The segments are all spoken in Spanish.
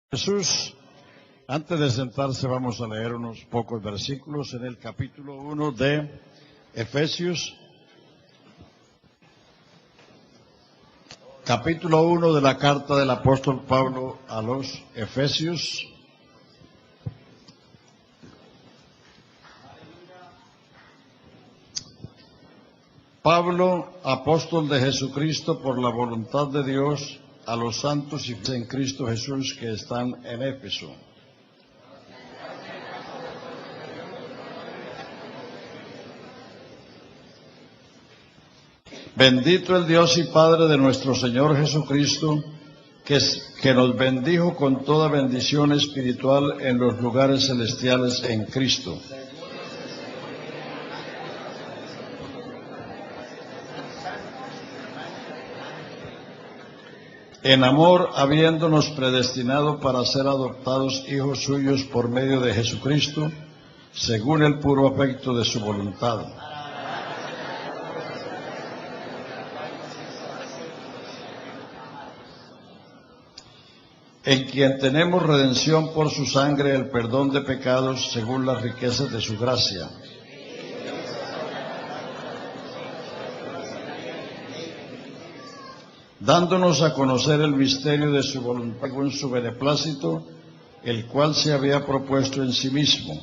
Jesús, antes de sentarse, vamos a leer unos pocos versículos en el capítulo 1 de Efesios. Capítulo 1 de la carta del apóstol Pablo a los Efesios. Pablo, apóstol de Jesucristo por la voluntad de Dios, a los santos y en Cristo Jesús que están en Éfeso. Bendito el Dios y Padre de nuestro Señor Jesucristo, que nos bendijo con toda bendición espiritual en los lugares celestiales en Cristo. En amor, habiéndonos predestinado para ser adoptados hijos suyos por medio de Jesucristo, según el puro afecto de su voluntad. En quien tenemos redención por su sangre, el perdón de pecados, según las riquezas de su gracia. Dándonos a conocer el misterio de su voluntad según su beneplácito, el cual se había propuesto en sí mismo.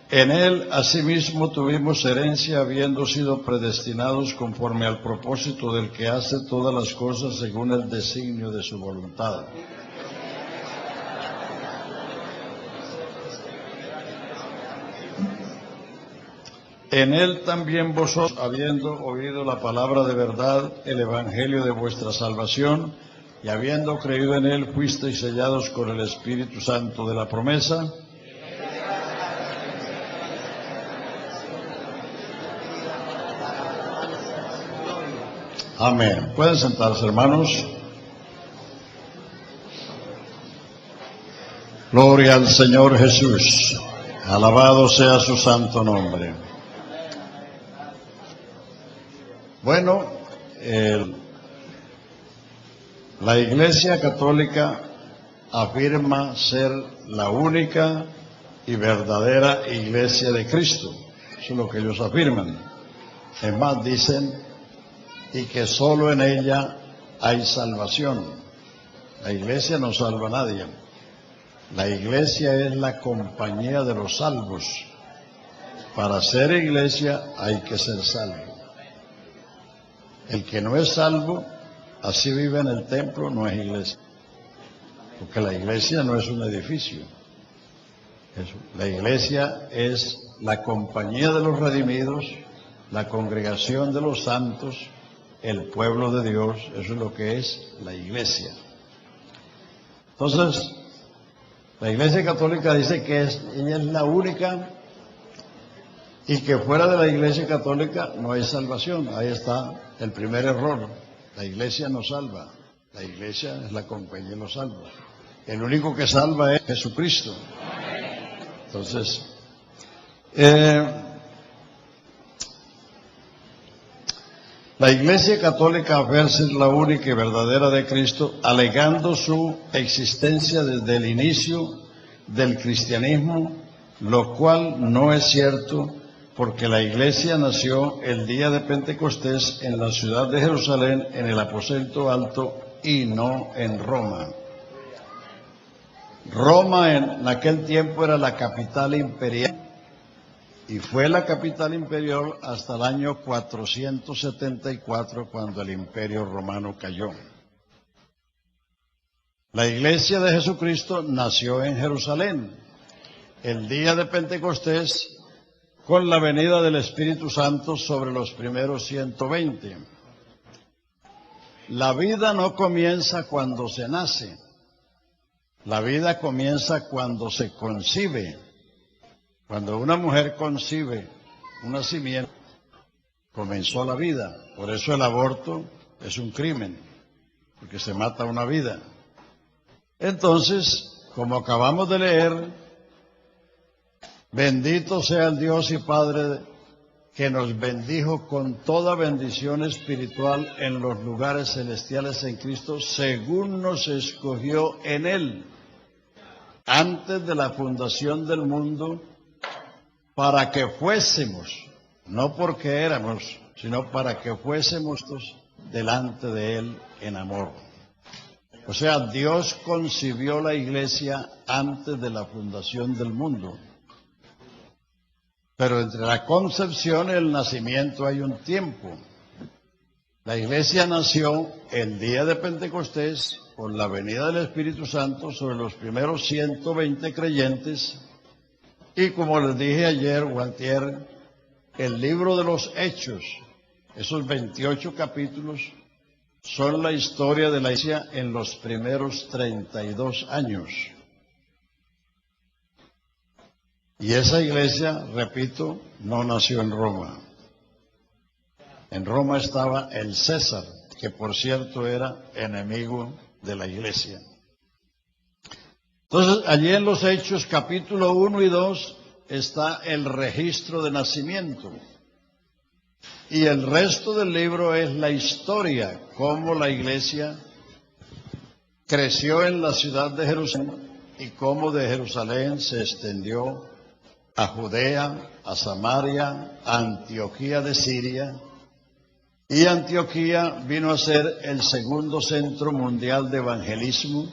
En él asimismo tuvimos herencia, habiendo sido predestinados conforme al propósito del que hace todas las cosas según el designio de su voluntad. En él también vosotros, habiendo oído la palabra de verdad, el evangelio de vuestra salvación, y habiendo creído en él, fuisteis sellados con el Espíritu Santo de la promesa. Amén. Pueden sentarse, hermanos. Gloria al Señor Jesús. Alabado sea su santo nombre. Bueno, la Iglesia Católica afirma ser la única y verdadera Iglesia de Cristo. Eso es lo que ellos afirman. Es más, dicen, y que solo en ella hay salvación. La Iglesia no salva a nadie. La Iglesia es la compañía de los salvos. Para ser Iglesia hay que ser salvo. El que no es salvo, así vive en el templo, no es iglesia. Porque la iglesia no es un edificio. La iglesia es la compañía de los redimidos, la congregación de los santos, el pueblo de Dios. Eso es lo que es la iglesia. Entonces, la Iglesia Católica dice que ella es la única y que fuera de la Iglesia Católica no hay salvación. Ahí está el primer error. La Iglesia no salva. La Iglesia es la compañía de los salvos. El único que salva es Jesucristo. Entonces, la Iglesia Católica afirma ser la única y verdadera de Cristo, alegando su existencia desde el inicio del cristianismo, lo cual no es cierto, porque la Iglesia nació el día de Pentecostés en la ciudad de Jerusalén, en el aposento alto, y no en Roma. Roma en aquel tiempo era la capital imperial, y fue la capital imperial hasta el año 474, cuando el Imperio Romano cayó. La Iglesia de Jesucristo nació en Jerusalén el día de Pentecostés, con la venida del Espíritu Santo sobre los primeros 120. La vida no comienza cuando se nace. La vida comienza cuando se concibe. Cuando una mujer concibe un nacimiento, comenzó la vida. Por eso el aborto es un crimen, porque se mata una vida. Entonces, como acabamos de leer, bendito sea el Dios y Padre que nos bendijo con toda bendición espiritual en los lugares celestiales en Cristo, según nos escogió en Él, antes de la fundación del mundo, para que fuésemos, no porque éramos, sino para que fuésemos delante de Él en amor. O sea, Dios concibió la iglesia antes de la fundación del mundo. Pero entre la concepción y el nacimiento hay un tiempo. La iglesia nació el día de Pentecostés por la venida del Espíritu Santo sobre los primeros 120 creyentes. Y como les dije ayer o antier, el libro de los Hechos, esos 28 capítulos, son la historia de la iglesia en los primeros 32 años. Y esa iglesia, repito, no nació en Roma. En Roma estaba el César, que por cierto era enemigo de la iglesia. Entonces, allí en los Hechos, capítulo 1 y 2, está el registro de nacimiento. Y el resto del libro es la historia, cómo la iglesia creció en la ciudad de Jerusalén y cómo de Jerusalén se extendió a Judea, a Samaria, a Antioquía de Siria. Y Antioquía vino a ser el segundo centro mundial de evangelismo,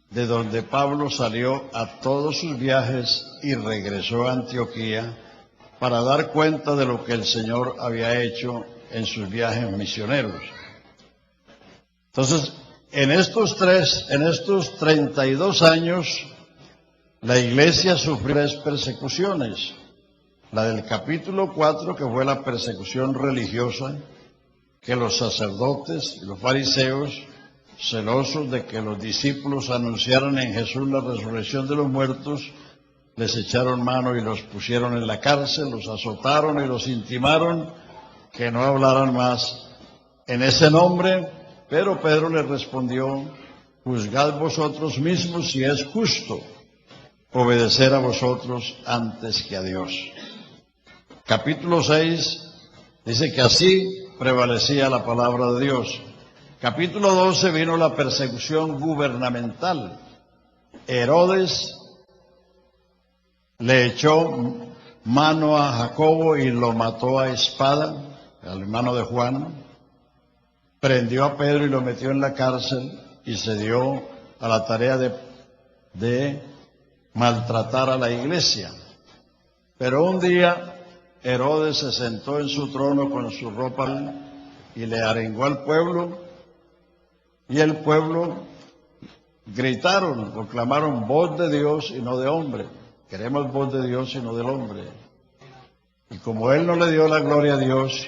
de donde Pablo salió a todos sus viajes y regresó a Antioquía para dar cuenta de lo que el Señor había hecho en sus viajes misioneros. Entonces, en estos 32 años, la iglesia sufrió 3 persecuciones. La del capítulo 4, que fue la persecución religiosa, que los sacerdotes y los fariseos, celosos de que los discípulos anunciaran en Jesús la resurrección de los muertos, les echaron mano y los pusieron en la cárcel, los azotaron y los intimaron que no hablaran más en ese nombre. Pero Pedro les respondió: juzgad vosotros mismos si es justo obedecer a vosotros antes que a Dios. Capítulo 6 dice que así prevalecía la palabra de Dios. Capítulo 12 vino la persecución gubernamental. Herodes le echó mano a Jacobo y lo mató a espada, al hermano de Juan. Prendió a Pedro y lo metió en la cárcel y se dio a la tarea de maltratar a la iglesia. Pero un día Herodes se sentó en su trono con su ropa y le arengó al pueblo, y el pueblo gritaron, proclamaron: voz de Dios y no de hombre. Queremos voz de Dios y no del hombre. Y como él no le dio la gloria a Dios,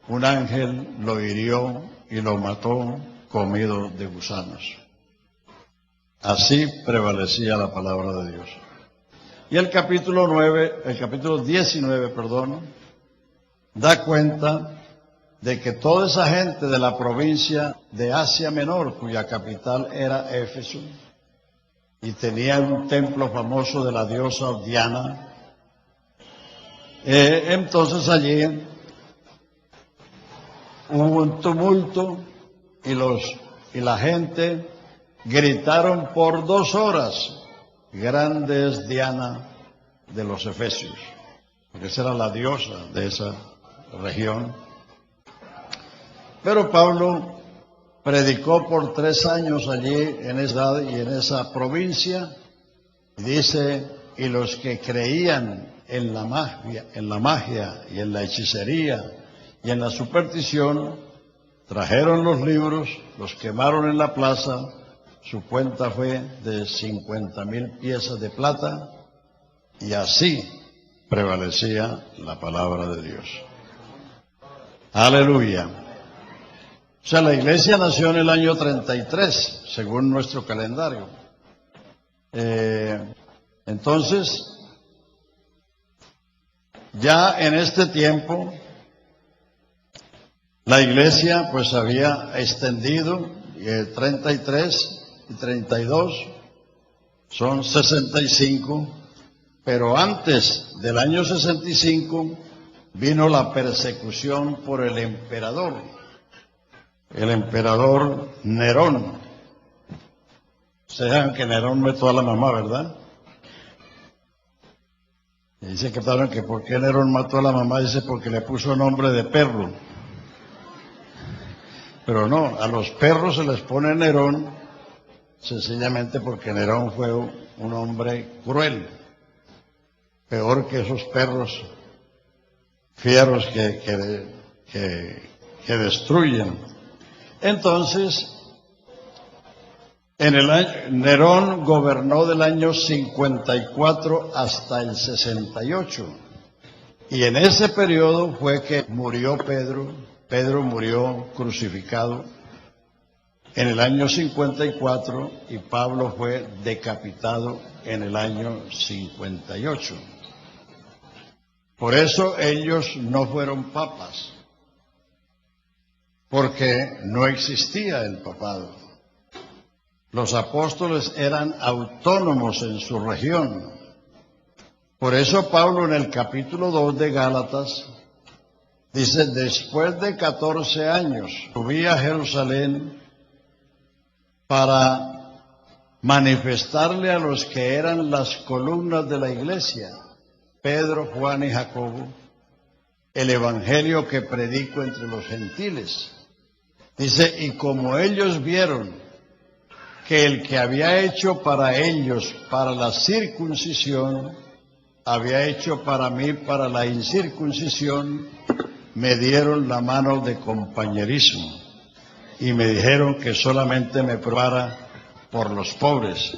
un ángel lo hirió y lo mató comido de gusanos. Así prevalecía la palabra de Dios. Y el capítulo 19, da cuenta de que toda esa gente de la provincia de Asia Menor, cuya capital era Éfeso, y tenía un templo famoso de la diosa Diana, entonces allí hubo un tumulto y la gente gritaron por 2 horas: grande es Diana de los Efesios, porque esa era la diosa de esa región. Pero Pablo predicó por 3 años allí en esa y en esa provincia, y dice: y los que creían en la magia y en la hechicería y en la superstición, trajeron los libros, los quemaron en la plaza. Su cuenta fue de 50,000 piezas de plata, y así prevalecía la palabra de Dios. Aleluya. O sea, la iglesia nació en el año 33, según nuestro calendario. Entonces, ya en este tiempo, la iglesia pues había extendido, 33 y 32, son 65, pero antes del año 65, vino la persecución por el emperador Nerón. Ustedes saben que Nerón mató a la mamá, ¿verdad? Y dice que saben que por qué Nerón mató a la mamá, dice porque le puso nombre de perro. Pero no, a los perros se les pone Nerón, sencillamente porque Nerón fue un hombre cruel, peor que esos perros fieros que destruyen. Entonces, Nerón gobernó del año 54 hasta el 68. Y en ese periodo fue que murió Pedro. Pedro murió crucificado en el año 54 y Pablo fue decapitado en el año 58. Por eso ellos no fueron papas, porque no existía el papado. Los apóstoles eran autónomos en su región. Por eso Pablo en el capítulo 2 de Gálatas dice, después de 14 años subí a Jerusalén para manifestarle a los que eran las columnas de la iglesia, Pedro, Juan y Jacobo, el evangelio que predico entre los gentiles. Dice, y como ellos vieron que el que había hecho para ellos, para la circuncisión, había hecho para mí, para la incircuncisión, me dieron la mano de compañerismo y me dijeron que solamente me probara por los pobres.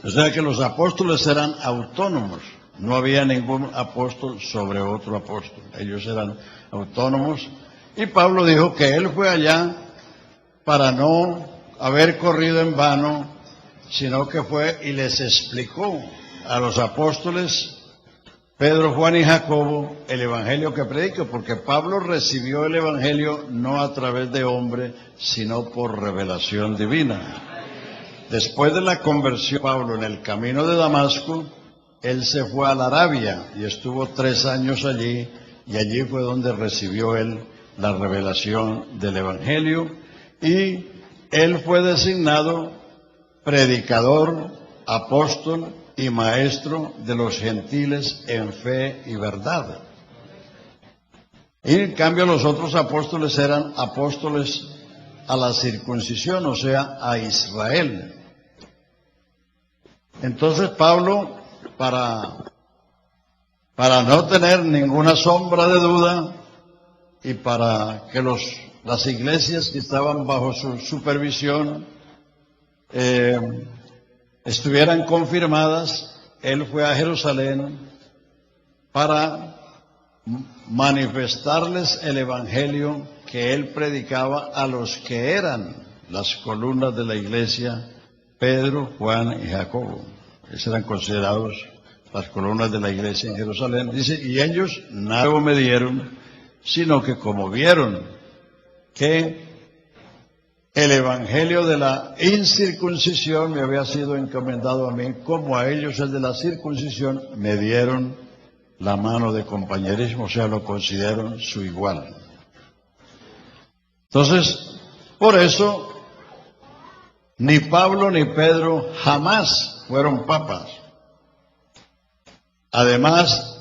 O sea que los apóstoles eran autónomos, no había ningún apóstol sobre otro apóstol, ellos eran autónomos. Y Pablo dijo que él fue allá para no haber corrido en vano, sino que fue y les explicó a los apóstoles Pedro, Juan y Jacobo el evangelio que predico, porque Pablo recibió el evangelio no a través de hombre, sino por revelación divina. Después de la conversión de Pablo en el camino de Damasco, él se fue a la Arabia y estuvo 3 años allí, y allí fue donde recibió él la revelación del evangelio, y él fue designado predicador, apóstol y maestro de los gentiles en fe y verdad. Y en cambio los otros apóstoles eran apóstoles a la circuncisión, o sea, a Israel. Entonces Pablo, para no tener ninguna sombra de duda y para que las iglesias que estaban bajo su supervisión estuvieran confirmadas, él fue a Jerusalén para manifestarles el evangelio que él predicaba a los que eran las columnas de la iglesia, Pedro, Juan y Jacobo. Esos eran considerados las columnas de la iglesia en Jerusalén. Dice, y ellos nada me dieron, sino que como vieron que el evangelio de la incircuncisión me había sido encomendado a mí, como a ellos el de la circuncisión, me dieron la mano de compañerismo, o sea, lo consideraron su igual. Entonces, por eso, ni Pablo ni Pedro jamás fueron papas. Además,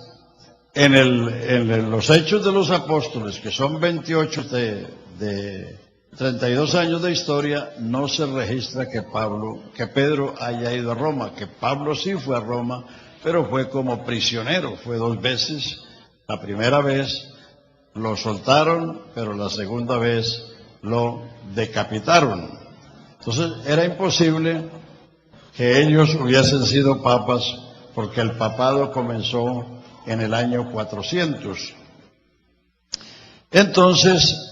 en los Hechos de los Apóstoles, que son 28 de 32 años de historia, no se registra que Pedro haya ido a Roma, que Pablo sí fue a Roma, pero fue como prisionero, fue 2 veces. La primera vez lo soltaron, pero la segunda vez lo decapitaron. Entonces era imposible que ellos hubiesen sido papas, porque el papado comenzó en el año 400. Entonces,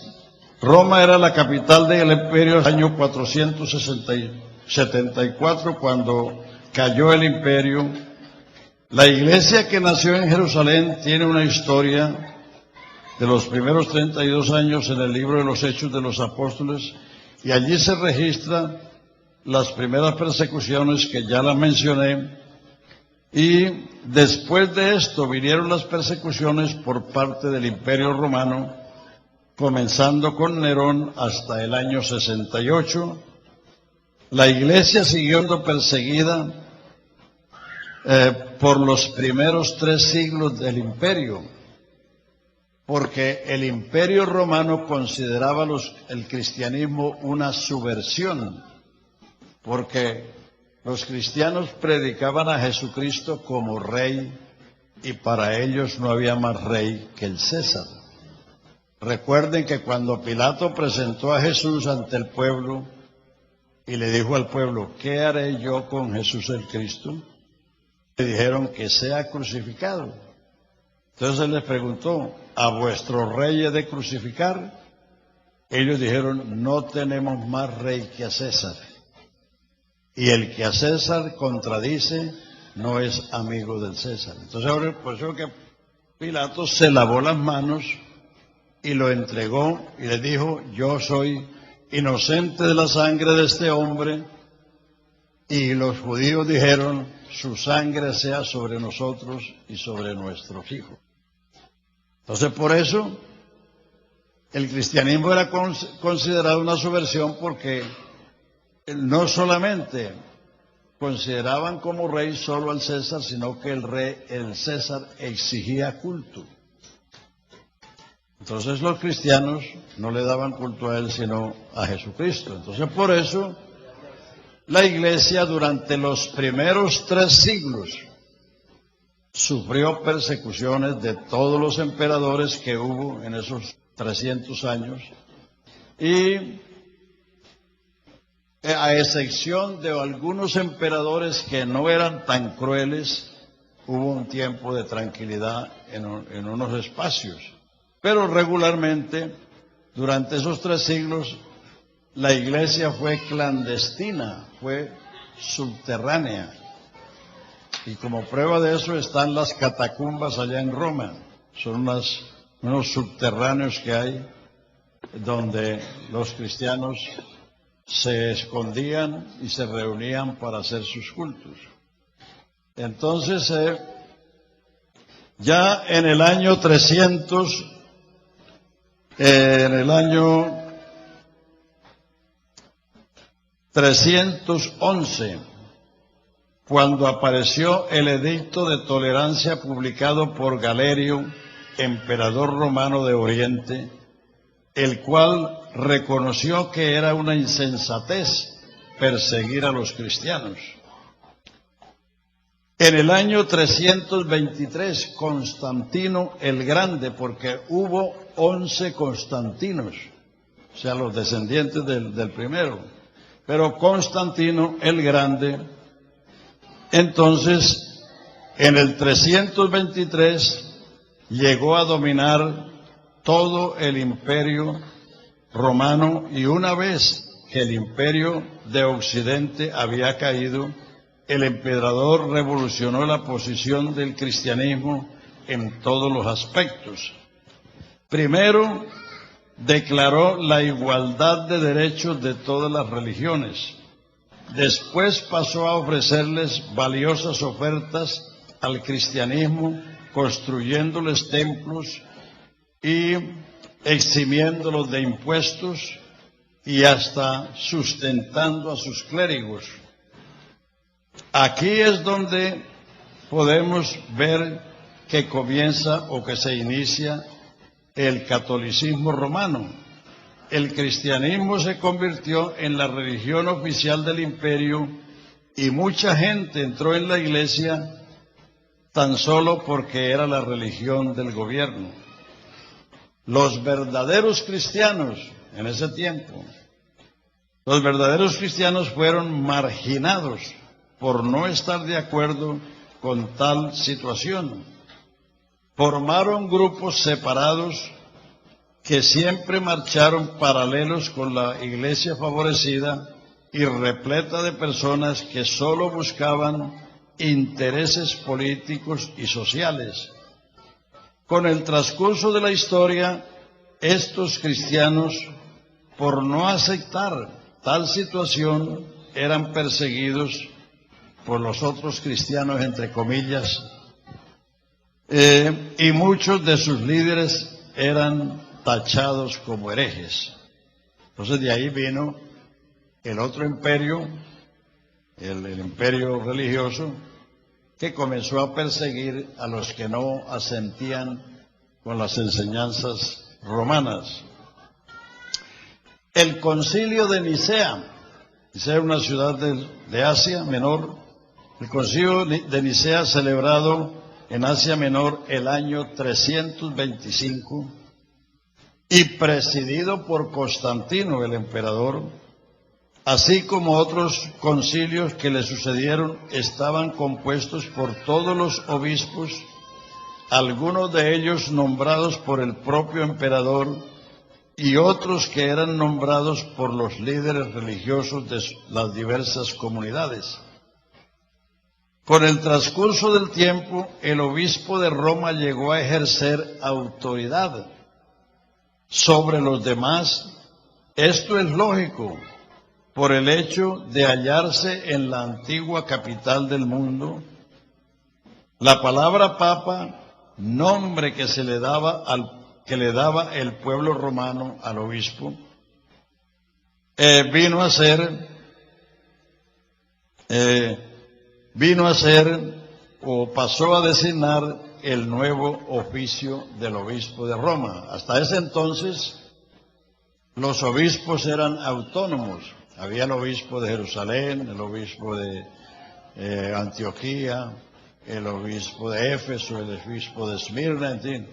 Roma era la capital del imperio en el año 474, cuando cayó el imperio. La iglesia que nació en Jerusalén tiene una historia de los primeros 32 años en el libro de los Hechos de los Apóstoles, y allí se registran las primeras persecuciones que ya las mencioné, Y después de esto vinieron las persecuciones por parte del Imperio Romano, comenzando con Nerón hasta el año 68. La iglesia siguió siendo perseguida por los primeros 3 siglos del imperio, porque el Imperio Romano consideraba el cristianismo una subversión, porque los cristianos predicaban a Jesucristo como rey y para ellos no había más rey que el César. Recuerden que cuando Pilato presentó a Jesús ante el pueblo y le dijo al pueblo, ¿qué haré yo con Jesús el Cristo? Le dijeron que sea crucificado. Entonces él les preguntó, ¿a vuestro rey he de crucificar? Ellos dijeron, no tenemos más rey que a César. Y el que a César contradice no es amigo del César. Entonces ahora, por eso que Pilato se lavó las manos y lo entregó y le dijo, yo soy inocente de la sangre de este hombre. Y los judíos dijeron, su sangre sea sobre nosotros y sobre nuestros hijos. Entonces por eso el cristianismo era considerado una subversión, porque no solamente consideraban como rey solo al César, sino que el César exigía culto. Entonces los cristianos no le daban culto a él, sino a Jesucristo. Entonces por eso la iglesia durante los primeros 3 siglos sufrió persecuciones de todos los emperadores que hubo en esos 300 años, y a excepción de algunos emperadores que no eran tan crueles, hubo un tiempo de tranquilidad en unos espacios. Pero regularmente, durante esos 3 siglos, la iglesia fue clandestina, fue subterránea. Y como prueba de eso están las catacumbas allá en Roma. Son unos subterráneos que hay donde los cristianos se escondían y se reunían para hacer sus cultos. Entonces, ya en el año 300, en el año 311, cuando apareció el edicto de tolerancia publicado por Galerio, emperador romano de Oriente, el cual reconoció que era una insensatez perseguir a los cristianos. En el año 323, Constantino el Grande, porque hubo 11 Constantinos, o sea, los descendientes del primero, pero Constantino el Grande, entonces, en el 323, llegó a dominar todo el imperio romano, y una vez que el imperio de Occidente había caído, el emperador revolucionó la posición del cristianismo en todos los aspectos. Primero, declaró la igualdad de derechos de todas las religiones. Después pasó a ofrecerles valiosas ofertas al cristianismo, construyéndoles templos y eximiéndolos de impuestos y hasta sustentando a sus clérigos. Aquí es donde podemos ver que comienza o que se inicia el catolicismo romano. El cristianismo se convirtió en la religión oficial del imperio y mucha gente entró en la iglesia tan solo porque era la religión del gobierno. Los verdaderos cristianos en ese tiempo, los verdaderos cristianos fueron marginados por no estar de acuerdo con tal situación. Formaron grupos separados que siempre marcharon paralelos con la iglesia favorecida y repleta de personas que solo buscaban intereses políticos y sociales. Con el transcurso de la historia, estos cristianos, por no aceptar tal situación, eran perseguidos por los otros cristianos, entre comillas, y muchos de sus líderes eran tachados como herejes. Entonces de ahí vino el otro imperio, el imperio religioso, que comenzó a perseguir a los que no asentían con las enseñanzas romanas. El concilio de Nicea, Nicea es una ciudad de Asia Menor, el concilio de Nicea celebrado en Asia Menor el año 325 y presidido por Constantino, el emperador, así como otros concilios que le sucedieron, estaban compuestos por todos los obispos, algunos de ellos nombrados por el propio emperador y otros que eran nombrados por los líderes religiosos de las diversas comunidades. Con el transcurso del tiempo, el obispo de Roma llegó a ejercer autoridad sobre los demás. Esto es lógico, por el hecho de hallarse en la antigua capital del mundo. La palabra papa, nombre que se le daba le daba el pueblo romano al obispo, vino a ser o pasó a designar el nuevo oficio del obispo de Roma. Hasta ese entonces los obispos eran autónomos. Había el obispo de Jerusalén, el obispo de Antioquía, el obispo de Éfeso, el obispo de Esmirna, en fin.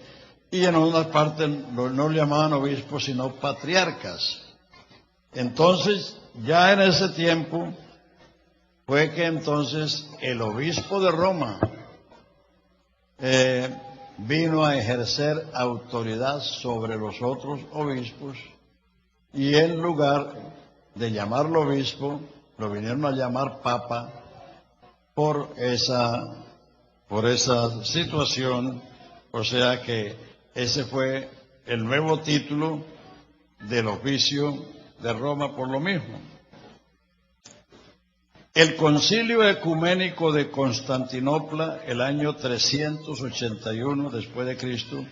Y en otras partes no le llamaban obispos, sino patriarcas. Entonces, ya en ese tiempo, fue que entonces el obispo de Roma vino a ejercer autoridad sobre los otros obispos, y en lugar de llamarlo obispo, lo vinieron a llamar papa por esa situación. O sea que ese fue el nuevo título del oficio de Roma por lo mismo. El Concilio Ecuménico de Constantinopla, el año 381 después de Cristo,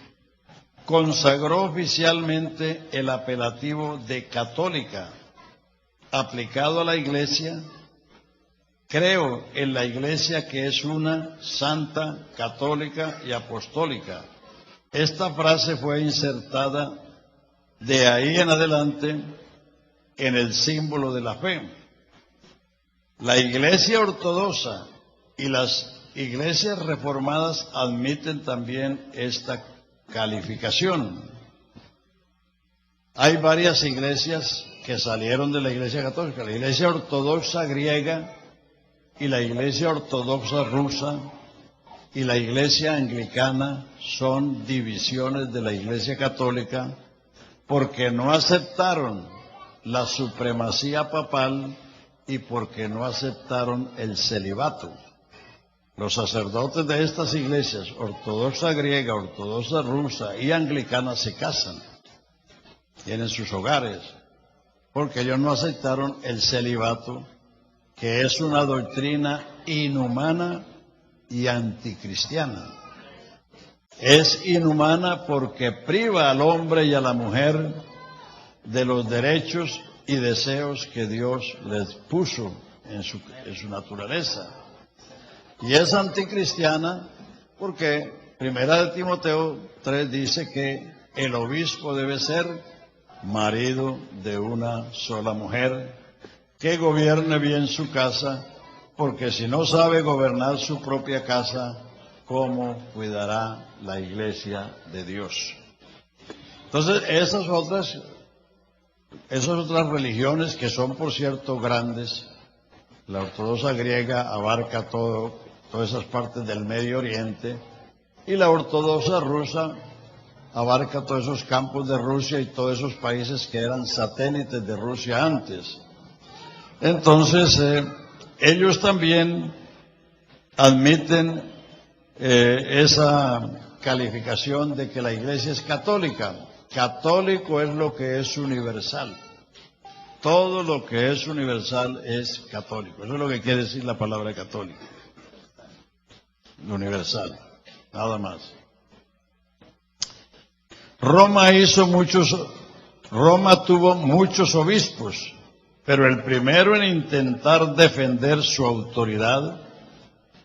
consagró oficialmente el apelativo de católica aplicado a la Iglesia. Creo en la Iglesia que es una, santa, católica y apostólica. Esta frase fue insertada de ahí en adelante en el símbolo de la fe. La Iglesia ortodoxa y las iglesias reformadas admiten también esta calificación. Hay varias iglesias que salieron de la Iglesia católica. La Iglesia ortodoxa griega y la Iglesia ortodoxa rusa y la Iglesia anglicana son divisiones de la Iglesia católica porque no aceptaron la supremacía papal y porque no aceptaron el celibato. Los sacerdotes de estas iglesias, ortodoxa griega, ortodoxa rusa y anglicana, se casan, tienen sus hogares, porque ellos no aceptaron el celibato, que es una doctrina inhumana y anticristiana. Es inhumana porque priva al hombre y a la mujer de los derechos y deseos que Dios les puso en su naturaleza. Y es anticristiana porque Primera de Timoteo 3 dice que el obispo debe ser marido de una sola mujer, que gobierne bien su casa, porque si no sabe gobernar su propia casa, ¿cómo cuidará la iglesia de Dios? Entonces, esas otras religiones que son, por cierto, grandes, la ortodoxa griega abarca todas esas partes del Medio Oriente, y la ortodoxa rusa abarca todos esos campos de Rusia y todos esos países que eran satélites de Rusia antes. Entonces, ellos también admiten esa calificación de que la iglesia es católica. Católico es lo que es universal. Todo lo que es universal es católico. Eso es lo que quiere decir la palabra católico. Universal, nada más. Roma tuvo muchos obispos, pero el primero en intentar defender su autoridad,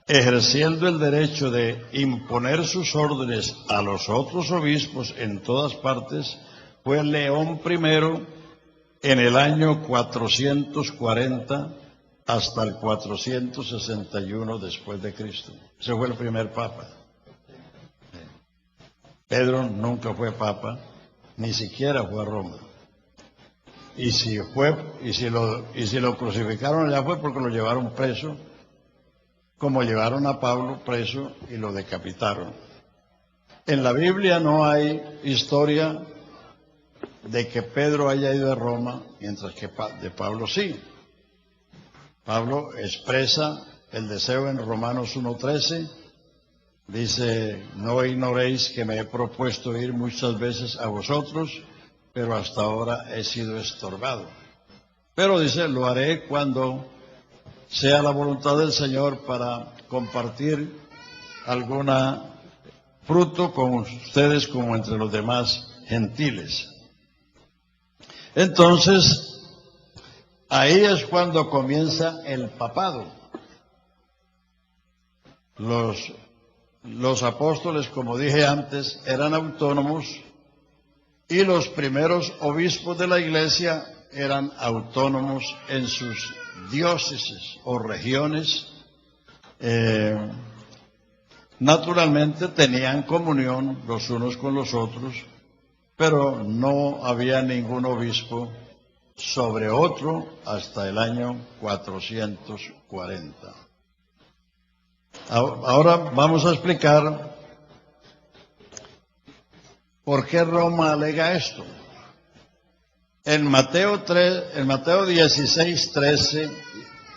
ejerciendo el derecho de imponer sus órdenes a los otros obispos en todas partes, fue León I en el año 440 hasta el 461 después de Cristo. Ese fue el primer papa. Pedro nunca fue papa, ni siquiera fue a Roma. Y si lo crucificaron allá fue porque lo llevaron preso, como llevaron a Pablo preso y lo decapitaron. En la Biblia no hay historia de que Pedro haya ido a Roma, mientras que de Pablo sí. Pablo expresa el deseo en Romanos 1:13, dice: no ignoréis que me he propuesto ir muchas veces a vosotros, pero hasta ahora he sido estorbado. Pero dice, lo haré cuando sea la voluntad del Señor para compartir alguna fruto con ustedes como entre los demás gentiles. Entonces, ahí es cuando comienza el papado. Los apóstoles, como dije antes, eran autónomos y los primeros obispos de la iglesia eran autónomos en sus diócesis o regiones. Naturalmente tenían comunión los unos con los otros, pero no había ningún obispo sobre otro hasta el año 440. Ahora vamos a explicar por qué Roma alega esto. En Mateo 16, 13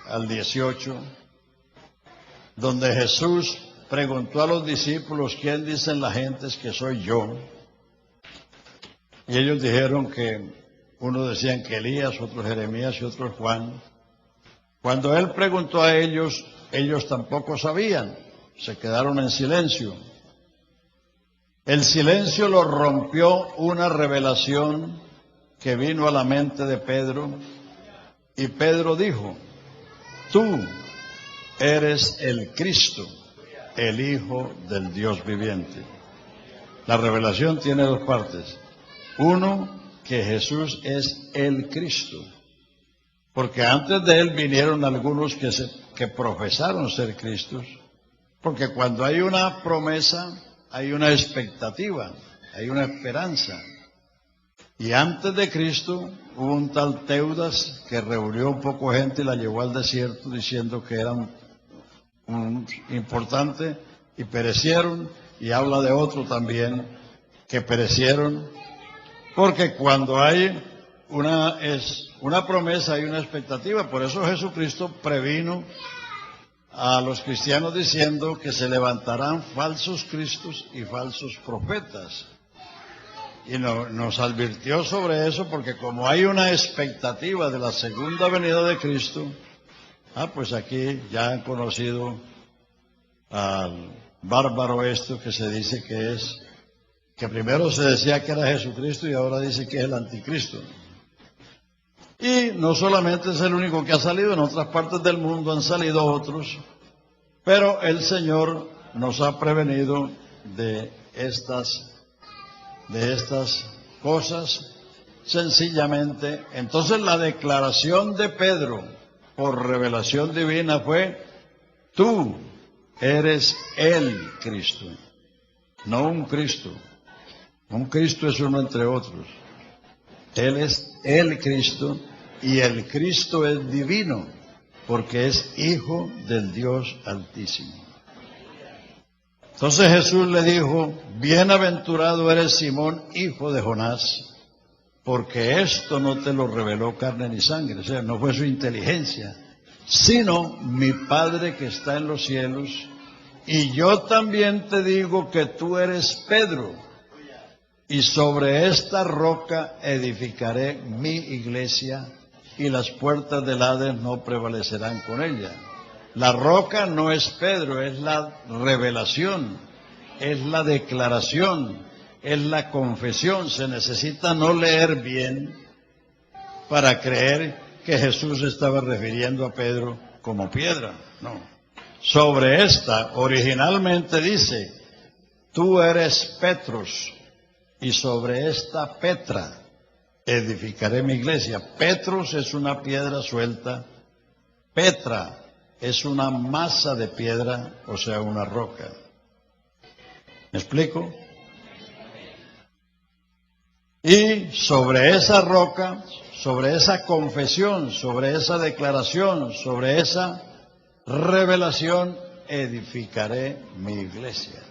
al 18, donde Jesús preguntó a los discípulos: ¿quién dicen la gente que soy yo? Y ellos dijeron que unos decían que Elías, otros Jeremías y otros Juan. Cuando él preguntó a ellos, ellos tampoco sabían, se quedaron en silencio. El silencio lo rompió una revelación que vino a la mente de Pedro, y Pedro dijo: tú eres el Cristo, el Hijo del Dios viviente. La revelación tiene dos partes. Uno, que Jesús es el Cristo, porque antes de él vinieron algunos que profesaron ser Cristos, porque cuando hay una promesa, hay una expectativa, hay una esperanza. Y antes de Cristo hubo un tal Teudas que reunió un poco de gente y la llevó al desierto diciendo que eran importante, y perecieron, y habla de otro también que perecieron, porque cuando hay una promesa hay una expectativa. Por eso Jesucristo previno a los cristianos diciendo que se levantarán falsos cristos y falsos profetas. Y nos advirtió sobre eso, porque como hay una expectativa de la segunda venida de Cristo, pues aquí ya han conocido al bárbaro esto que se dice que primero se decía que era Jesucristo y ahora dice que es el anticristo. Y no solamente es el único que ha salido, en otras partes del mundo han salido otros, pero el Señor nos ha prevenido de estas cosas sencillamente. Entonces la declaración de Pedro por revelación divina fue: tú eres el Cristo, no un Cristo. Un Cristo es uno entre otros. Él es el Cristo, y el Cristo es divino, porque es Hijo del Dios Altísimo. Entonces Jesús le dijo: bienaventurado eres Simón, hijo de Jonás, porque esto no te lo reveló carne ni sangre, o sea, no fue su inteligencia, sino mi Padre que está en los cielos. Y yo también te digo que tú eres Pedro, y sobre esta roca edificaré mi iglesia, y las puertas del Hades no prevalecerán con ella. La roca no es Pedro, es la revelación, es la declaración, es la confesión. Se necesita no leer bien para creer que Jesús estaba refiriendo a Pedro como piedra. No. Sobre esta, originalmente dice, tú eres Petros, y sobre esta Petra edificaré mi iglesia. Petros es una piedra suelta, Petra es una masa de piedra, o sea, una roca. ¿Me explico? Y sobre esa roca, sobre esa confesión, sobre esa declaración, sobre esa revelación, edificaré mi iglesia.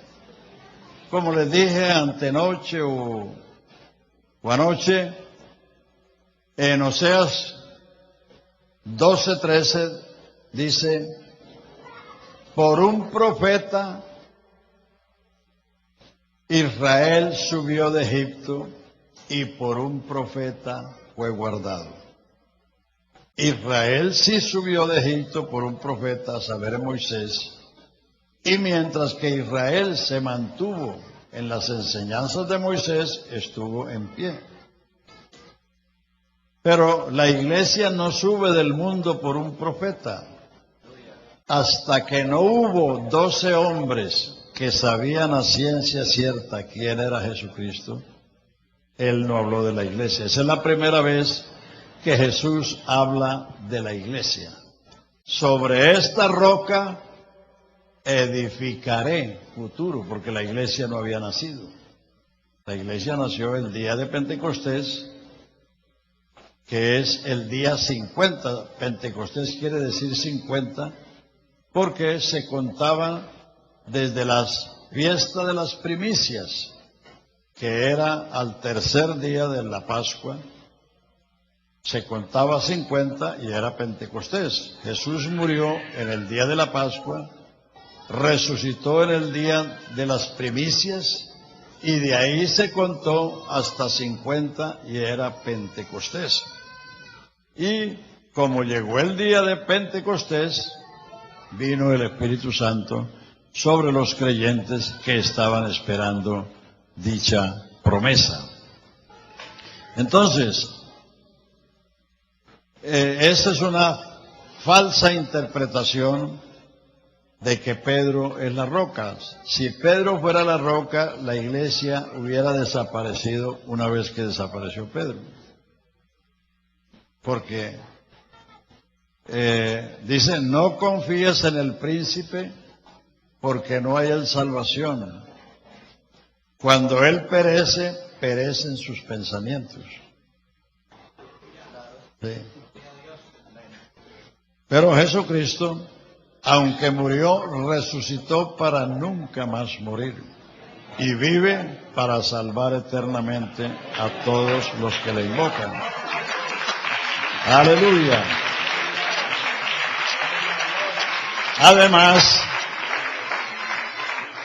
Como les dije antenoche o anoche, en Oseas 12:13 dice, por un profeta Israel subió de Egipto y por un profeta fue guardado. Israel sí subió de Egipto por un profeta, a saber, Moisés, y mientras que Israel se mantuvo en las enseñanzas de Moisés, estuvo en pie. Pero la iglesia no sube del mundo por un profeta. Hasta que no hubo 12 hombres que sabían a ciencia cierta quién era Jesucristo, Él no habló de la iglesia. Esa es la primera vez que Jesús habla de la iglesia. Sobre esta roca edificaré, futuro, porque la iglesia no había nacido. La iglesia nació el día de Pentecostés, que es el día 50. Pentecostés quiere decir 50, porque se contaba desde las fiestas de las primicias, que era al tercer día de la Pascua, se contaba 50 y era Pentecostés. Jesús murió en el día de la Pascua, resucitó en el día de las primicias, y de ahí se contó hasta 50 y era Pentecostés. Y como llegó el día de Pentecostés, vino el Espíritu Santo sobre los creyentes que estaban esperando dicha promesa. Entonces, esta es una falsa interpretación de que Pedro es la roca. Si Pedro fuera la roca, la iglesia hubiera desaparecido una vez que desapareció Pedro. Porque dice, no confíes en el príncipe porque no hay el salvación. Cuando él perece, perecen sus pensamientos. Sí. Pero Jesucristo, aunque murió, resucitó para nunca más morir y vive para salvar eternamente a todos los que le invocan. Aleluya. Además,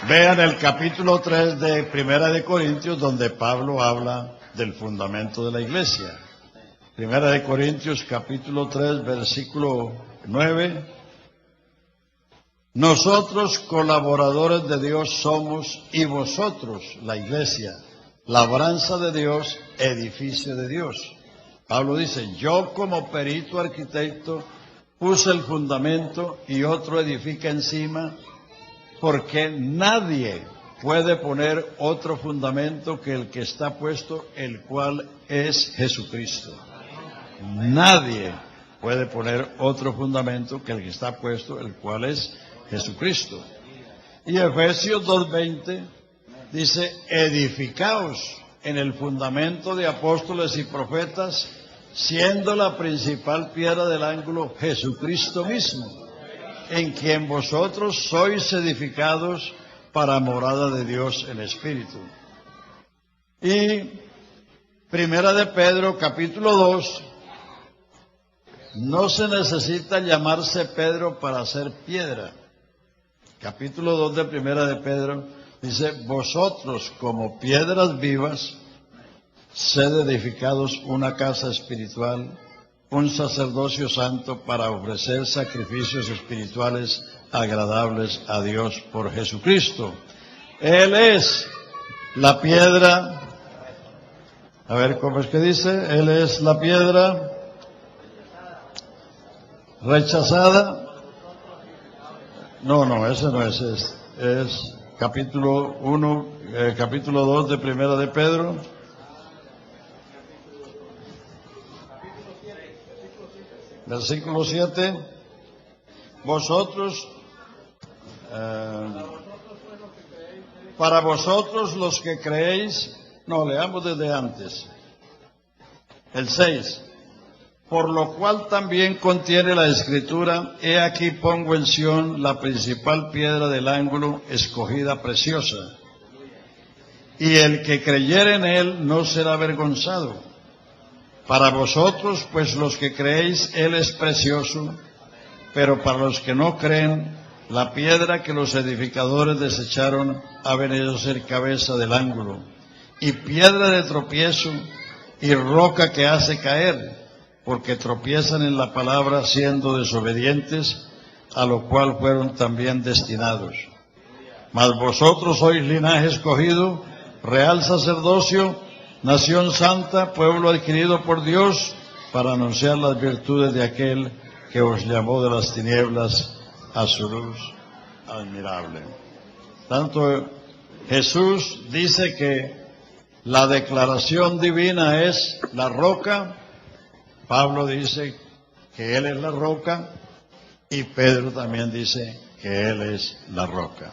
vean el capítulo 3 de Primera de Corintios, donde Pablo habla del fundamento de la iglesia. Primera de Corintios, capítulo 3, versículo 9. Nosotros colaboradores de Dios somos, y vosotros, la iglesia, labranza de Dios, edificio de Dios. Pablo dice, yo como perito arquitecto puse el fundamento y otro edifica encima, porque nadie puede poner otro fundamento que el que está puesto, el cual es Jesucristo. Nadie puede poner otro fundamento que el que está puesto, el cual es Jesucristo. Y Efesios 2:20 dice, edificaos en el fundamento de apóstoles y profetas, siendo la principal piedra del ángulo Jesucristo mismo, en quien vosotros sois edificados para morada de Dios en espíritu. Y Primera de Pedro, capítulo 2, no se necesita llamarse Pedro para ser piedra. Capítulo 2 de Primera de Pedro dice, vosotros como piedras vivas, sed edificados una casa espiritual, un sacerdocio santo para ofrecer sacrificios espirituales agradables a Dios por Jesucristo. Él es la piedra, a ver cómo es que dice, Él es la piedra rechazada. No, ese no es capítulo 1, capítulo 2 de Primera de Pedro. Versículo 7. Vosotros, para vosotros los que creéis, no, leamos desde antes. El 6. Por lo cual también contiene la Escritura, he aquí pongo en Sión la principal piedra del ángulo, escogida preciosa. Y el que creyere en él no será avergonzado. Para vosotros, pues los que creéis, él es precioso, pero para los que no creen, la piedra que los edificadores desecharon ha venido a ser cabeza del ángulo, y piedra de tropiezo, y roca que hace caer, porque tropiezan en la palabra siendo desobedientes, a lo cual fueron también destinados. Mas vosotros sois linaje escogido, real sacerdocio, nación santa, pueblo adquirido por Dios, para anunciar las virtudes de aquel que os llamó de las tinieblas a su luz admirable. Tanto Jesús dice que la declaración divina es la roca. Pablo dice que Él es la roca y Pedro también dice que Él es la roca.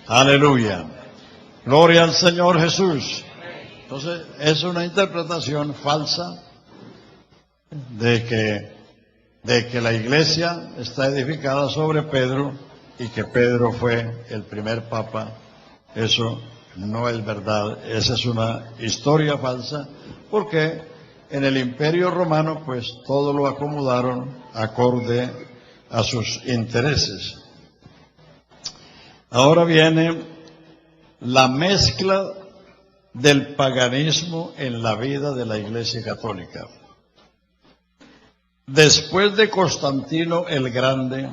Aleluya. Gloria al Señor Jesús. Entonces, es una interpretación falsa de que la iglesia está edificada sobre Pedro y que Pedro fue el primer papa. Eso no es verdad. Esa es una historia falsa porque en el Imperio Romano, pues, todo lo acomodaron acorde a sus intereses. Ahora viene la mezcla del paganismo en la vida de la Iglesia Católica. Después de Constantino el Grande,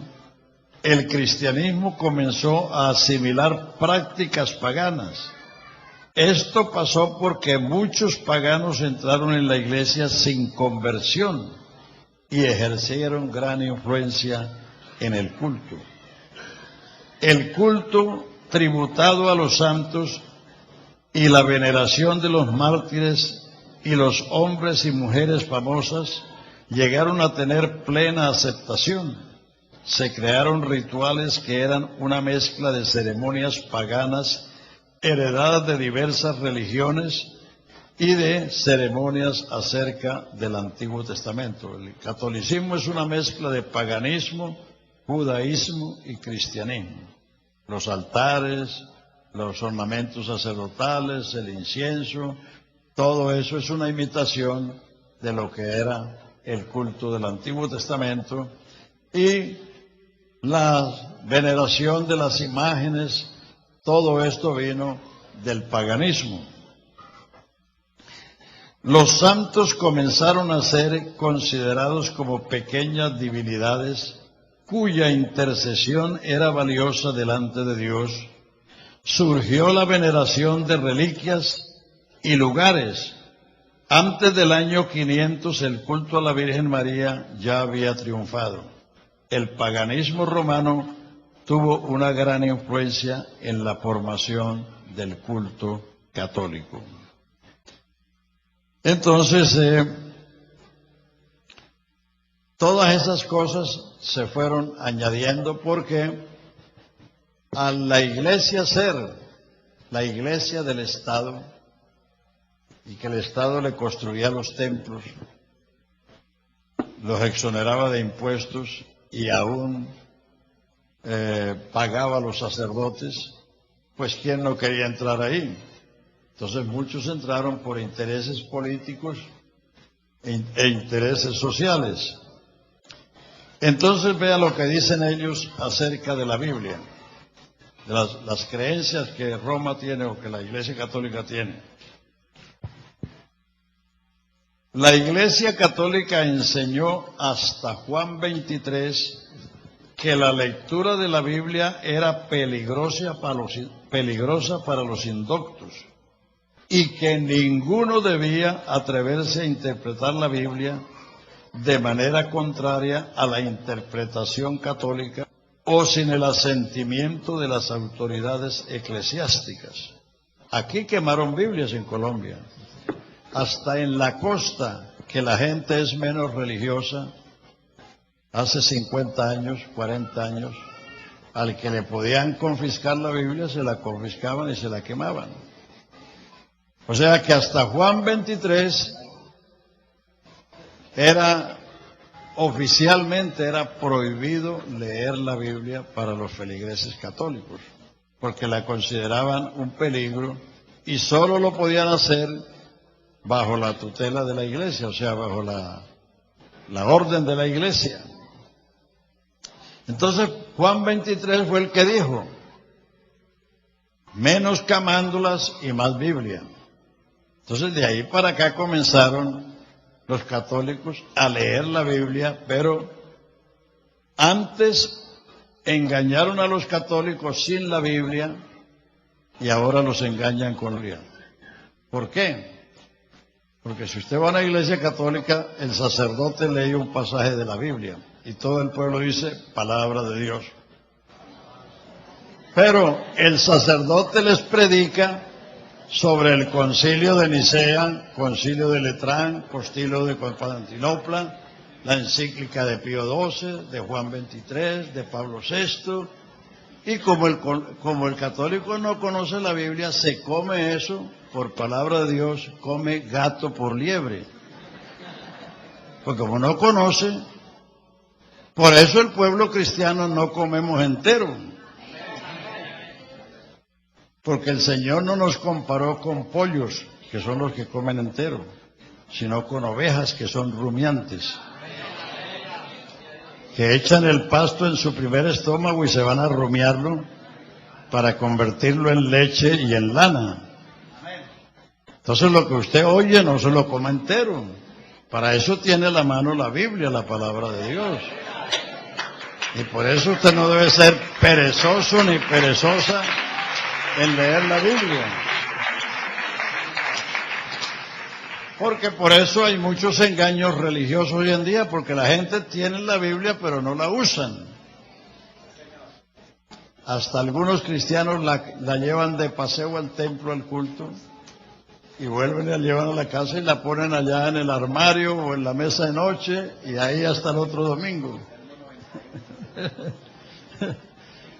el cristianismo comenzó a asimilar prácticas paganas. Esto pasó porque muchos paganos entraron en la iglesia sin conversión y ejercieron gran influencia en el culto. El culto tributado a los santos y la veneración de los mártires y los hombres y mujeres famosas llegaron a tener plena aceptación. Se crearon rituales que eran una mezcla de ceremonias paganas heredadas de diversas religiones y de ceremonias acerca del Antiguo Testamento. El catolicismo es una mezcla de paganismo, judaísmo y cristianismo. Los altares, los ornamentos sacerdotales, el incienso, todo eso es una imitación de lo que era el culto del Antiguo Testamento, y la veneración de las imágenes. Todo esto vino del paganismo. Los santos comenzaron a ser considerados como pequeñas divinidades cuya intercesión era valiosa delante de Dios. Surgió la veneración de reliquias y lugares. Antes del año 500 el culto a la Virgen María ya había triunfado. El paganismo romano tuvo una gran influencia en la formación del culto católico. Entonces, todas esas cosas se fueron añadiendo porque a la iglesia ser la iglesia del Estado, y que el Estado le construía los templos, los exoneraba de impuestos y aún pagaba a los sacerdotes, pues ¿quién no quería entrar ahí? Entonces muchos entraron por intereses políticos e intereses sociales. Entonces vea lo que dicen ellos acerca de la Biblia, de las creencias que Roma tiene o que la Iglesia Católica tiene. La Iglesia Católica enseñó hasta Juan 23 que la lectura de la Biblia era peligrosa para los indoctos y que ninguno debía atreverse a interpretar la Biblia de manera contraria a la interpretación católica o sin el asentimiento de las autoridades eclesiásticas. Aquí quemaron Biblias en Colombia. Hasta en la costa, que la gente es menos religiosa, hace 50 años, 40 años, al que le podían confiscar la Biblia, se la confiscaban y se la quemaban. O sea que hasta Juan 23 oficialmente era prohibido leer la Biblia para los feligreses católicos, porque la consideraban un peligro y solo lo podían hacer bajo la tutela de la Iglesia, o sea, bajo la orden de la Iglesia. Entonces, Juan 23 fue el que dijo, menos camándulas y más Biblia. Entonces, de ahí para acá comenzaron los católicos a leer la Biblia, pero antes engañaron a los católicos sin la Biblia y ahora los engañan con la Biblia. ¿Por qué? Porque si usted va a una iglesia católica, el sacerdote lee un pasaje de la Biblia y todo el pueblo dice palabra de Dios. Pero el sacerdote les predica sobre el concilio de Nicea, concilio de Letrán, concilio de Constantinopla, la encíclica de Pío XII, de Juan XXIII, de Pablo VI, y como el católico no conoce la Biblia, se come eso, por palabra de Dios, come gato por liebre. Porque como no conoce, por eso el pueblo cristiano no comemos entero. Porque el Señor no nos comparó con pollos, que son los que comen entero, sino con ovejas que son rumiantes, que echan el pasto en su primer estómago y se van a rumiarlo para convertirlo en leche y en lana. Entonces lo que usted oye no se lo coma entero. Para eso tiene a la mano la Biblia, la palabra de Dios. Y por eso usted no debe ser perezoso ni perezosa en leer la Biblia. Porque por eso hay muchos engaños religiosos hoy en día, porque la gente tiene la Biblia pero no la usan. Hasta algunos cristianos la llevan de paseo al templo, al culto, y vuelven y la llevan a la casa y la ponen allá en el armario o en la mesa de noche, y ahí hasta el otro domingo.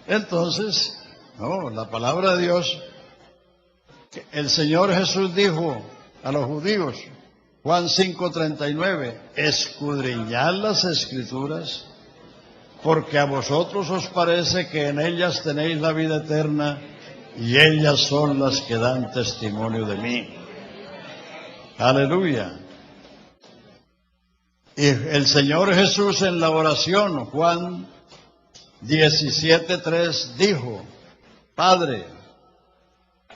Entonces, no, la palabra de Dios, el Señor Jesús dijo a los judíos, Juan 5:39, escudriñad las Escrituras, porque a vosotros os parece que en ellas tenéis la vida eterna, y ellas son las que dan testimonio de mí. Aleluya. Y el Señor Jesús en la oración, Juan 17:3, dijo, Padre,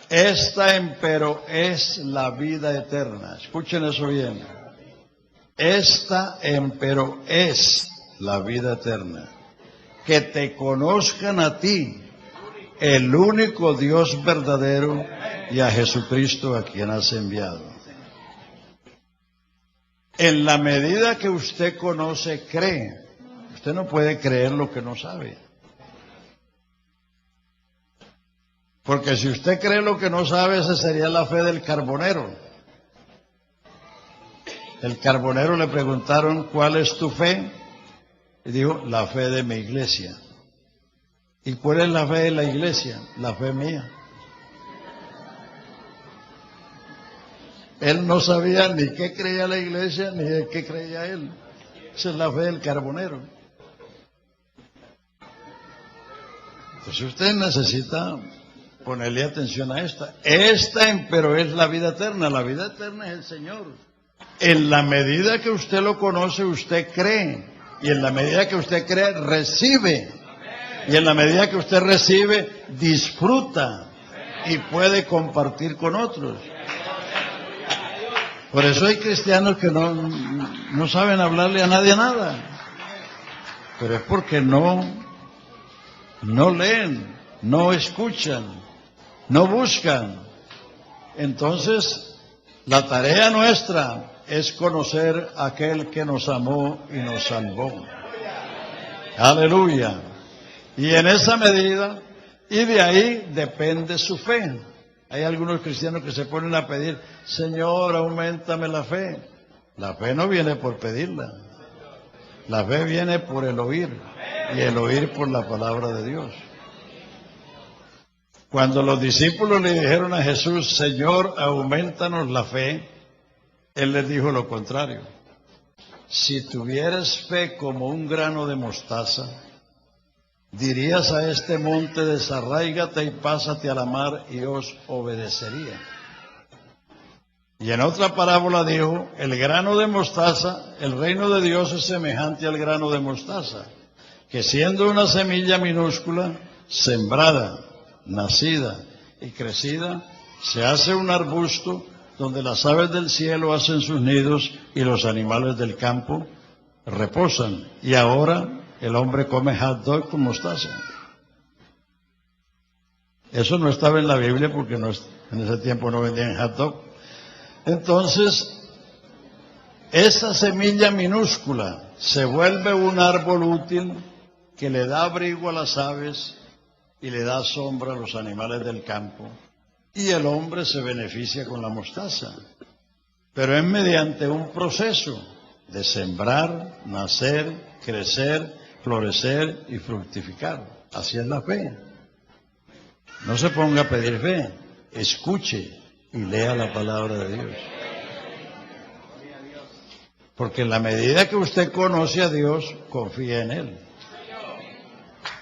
esta empero es la vida eterna. Escuchen eso bien. Esta empero es la vida eterna. Que te conozcan a ti, el único Dios verdadero, y a Jesucristo a quien has enviado. En la medida que usted conoce, cree. Usted no puede creer lo que no sabe. Porque si usted cree lo que no sabe, esa sería la fe del carbonero. El carbonero le preguntaron, ¿cuál es tu fe? Y dijo, la fe de mi iglesia. ¿Y cuál es la fe de la iglesia? La fe mía. Él no sabía ni qué creía la iglesia, ni de qué creía él. Esa es la fe del carbonero. Entonces usted necesita ponerle atención a esta. Esta, empero, es la vida eterna. La vida eterna es el Señor. En la medida que usted lo conoce, usted cree. Y en la medida que usted cree, recibe. Y en la medida que usted recibe, disfruta. Y puede compartir con otros. Por eso hay cristianos que no saben hablarle a nadie nada. Pero es porque no leen, no escuchan, no buscan. Entonces, la tarea nuestra es conocer a aquel que nos amó y nos salvó. Aleluya. Y en esa medida, y de ahí depende su fe. Hay algunos cristianos que se ponen a pedir, Señor, auméntame la fe. La fe no viene por pedirla. La fe viene por el oír, y el oír por la palabra de Dios. Cuando los discípulos le dijeron a Jesús, Señor, aumentanos la fe, Él les dijo lo contrario. Si tuvieras fe como un grano de mostaza, dirías a este monte, desarráigate y pásate a la mar, y os obedecería. Y en otra parábola dijo, el grano de mostaza, el reino de Dios es semejante al grano de mostaza, que siendo una semilla minúscula, sembrada, nacida y crecida, se hace un arbusto donde las aves del cielo hacen sus nidos y los animales del campo reposan. Y ahora el hombre come hot dog con mostaza. Eso no estaba en la Biblia porque en ese tiempo no vendían hot dog. Entonces, esa semilla minúscula se vuelve un árbol útil que le da abrigo a las aves y le da sombra a los animales del campo. Y el hombre se beneficia con la mostaza. Pero es mediante un proceso de sembrar, nacer, crecer, florecer y fructificar. Así es la fe. No se ponga a pedir fe, escuche y lea la palabra de Dios. Porque en la medida que usted conoce a Dios, confía en Él.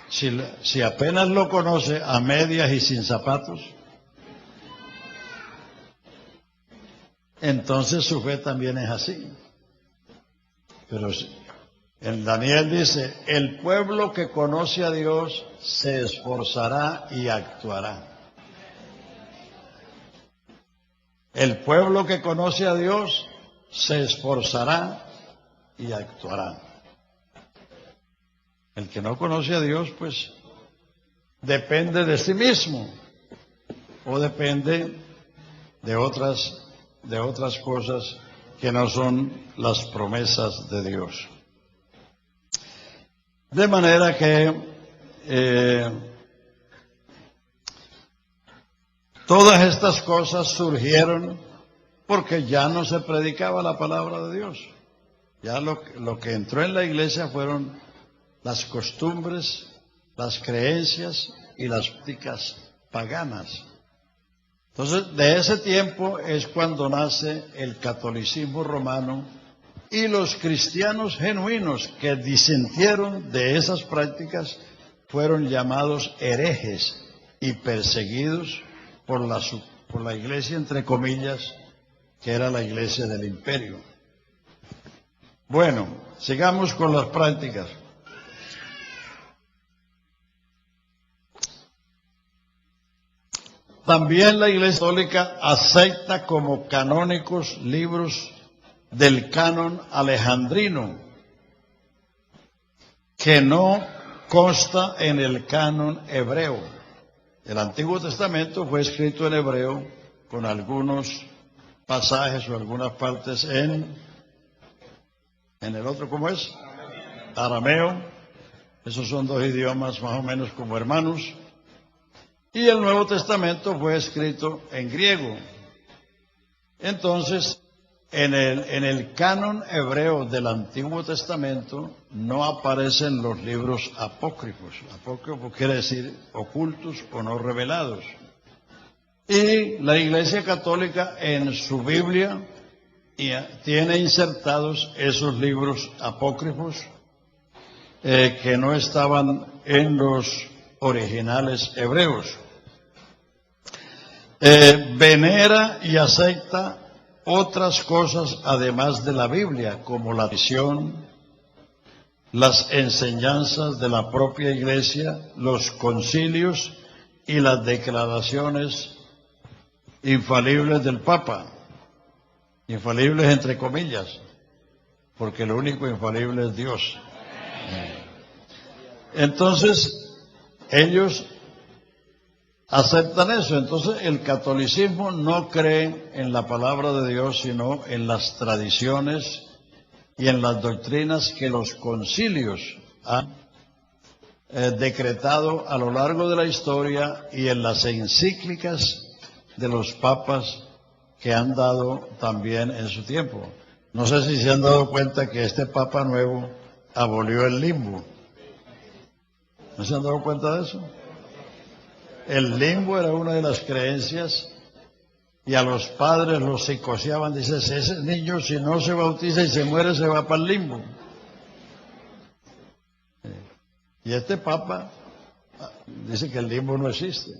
Si apenas lo conoce a medias y sin zapatos, entonces su fe también es así. Pero en Daniel dice, el pueblo que conoce a Dios se esforzará y actuará. El pueblo que conoce a Dios se esforzará y actuará. El que no conoce a Dios, pues, depende de sí mismo o depende de otras cosas que no son las promesas de Dios. De manera que todas estas cosas surgieron porque ya no se predicaba la palabra de Dios. Ya lo que entró en la iglesia fueron las costumbres, las creencias y las prácticas paganas. Entonces, de ese tiempo es cuando nace el catolicismo romano y los cristianos genuinos que disentieron de esas prácticas fueron llamados herejes y perseguidos por la iglesia, entre comillas, que era la iglesia del imperio. Bueno, sigamos con las prácticas. También la Iglesia Católica acepta como canónicos libros del canon alejandrino, que no consta en el canon hebreo. El Antiguo Testamento fue escrito en hebreo con algunos pasajes o algunas partes en el otro, ¿cómo es? Arameo. Esos son dos idiomas más o menos como hermanos. Y el Nuevo Testamento fue escrito en griego. Entonces, en el canon hebreo del Antiguo Testamento no aparecen los libros apócrifos. Apócrifo quiere decir ocultos o no revelados. Y la Iglesia Católica en su Biblia tiene insertados esos libros apócrifos que no estaban en los originales hebreos. Venera y acepta otras cosas además de la Biblia, como la visión, las enseñanzas de la propia Iglesia, los concilios y las declaraciones infalibles del Papa. Infalibles entre comillas, porque lo único infalible es Dios. Entonces, ellos aceptan eso. Entonces, el catolicismo no cree en la palabra de Dios, sino en las tradiciones y en las doctrinas que los concilios han decretado a lo largo de la historia y en las encíclicas de los papas que han dado también en su tiempo. No sé si se han dado cuenta que este Papa nuevo abolió el limbo. ¿No se han dado cuenta de eso? El limbo era una de las creencias y a los padres los psicoseaban. Dice, ese niño si no se bautiza y se muere se va para el limbo. Y este Papa dice que el limbo no existe.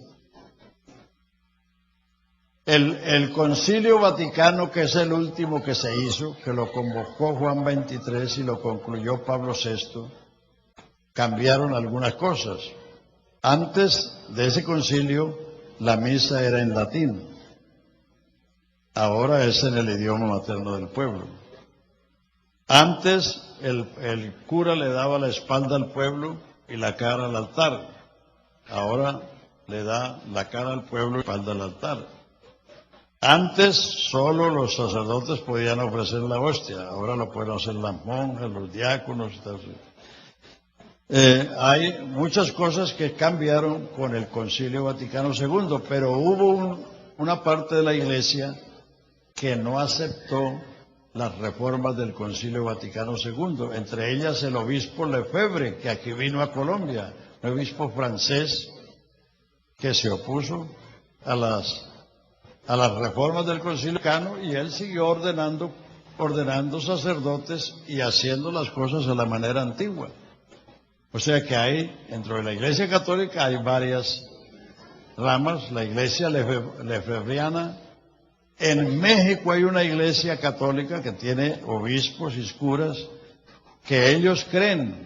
El Concilio Vaticano, que es el último que se hizo, que lo convocó Juan XXIII y lo concluyó Pablo VI, cambiaron algunas cosas. Antes de ese concilio, la misa era en latín. Ahora es en el idioma materno del pueblo. Antes el cura le daba la espalda al pueblo y la cara al altar. Ahora le da la cara al pueblo y la espalda al altar. Antes solo los sacerdotes podían ofrecer la hostia, ahora lo pueden hacer las monjas, los diáconos. Hay muchas cosas que cambiaron con el Concilio Vaticano II, pero hubo una parte de la Iglesia que no aceptó las reformas del Concilio Vaticano II, entre ellas el obispo Lefebvre, que aquí vino a Colombia, un obispo francés que se opuso a las reformas del Concilio Vaticano, y él siguió ordenando sacerdotes y haciendo las cosas a la manera antigua. O sea que dentro de la Iglesia Católica hay varias ramas. La Iglesia lefebvriana. En México hay una Iglesia Católica que tiene obispos y curas que ellos creen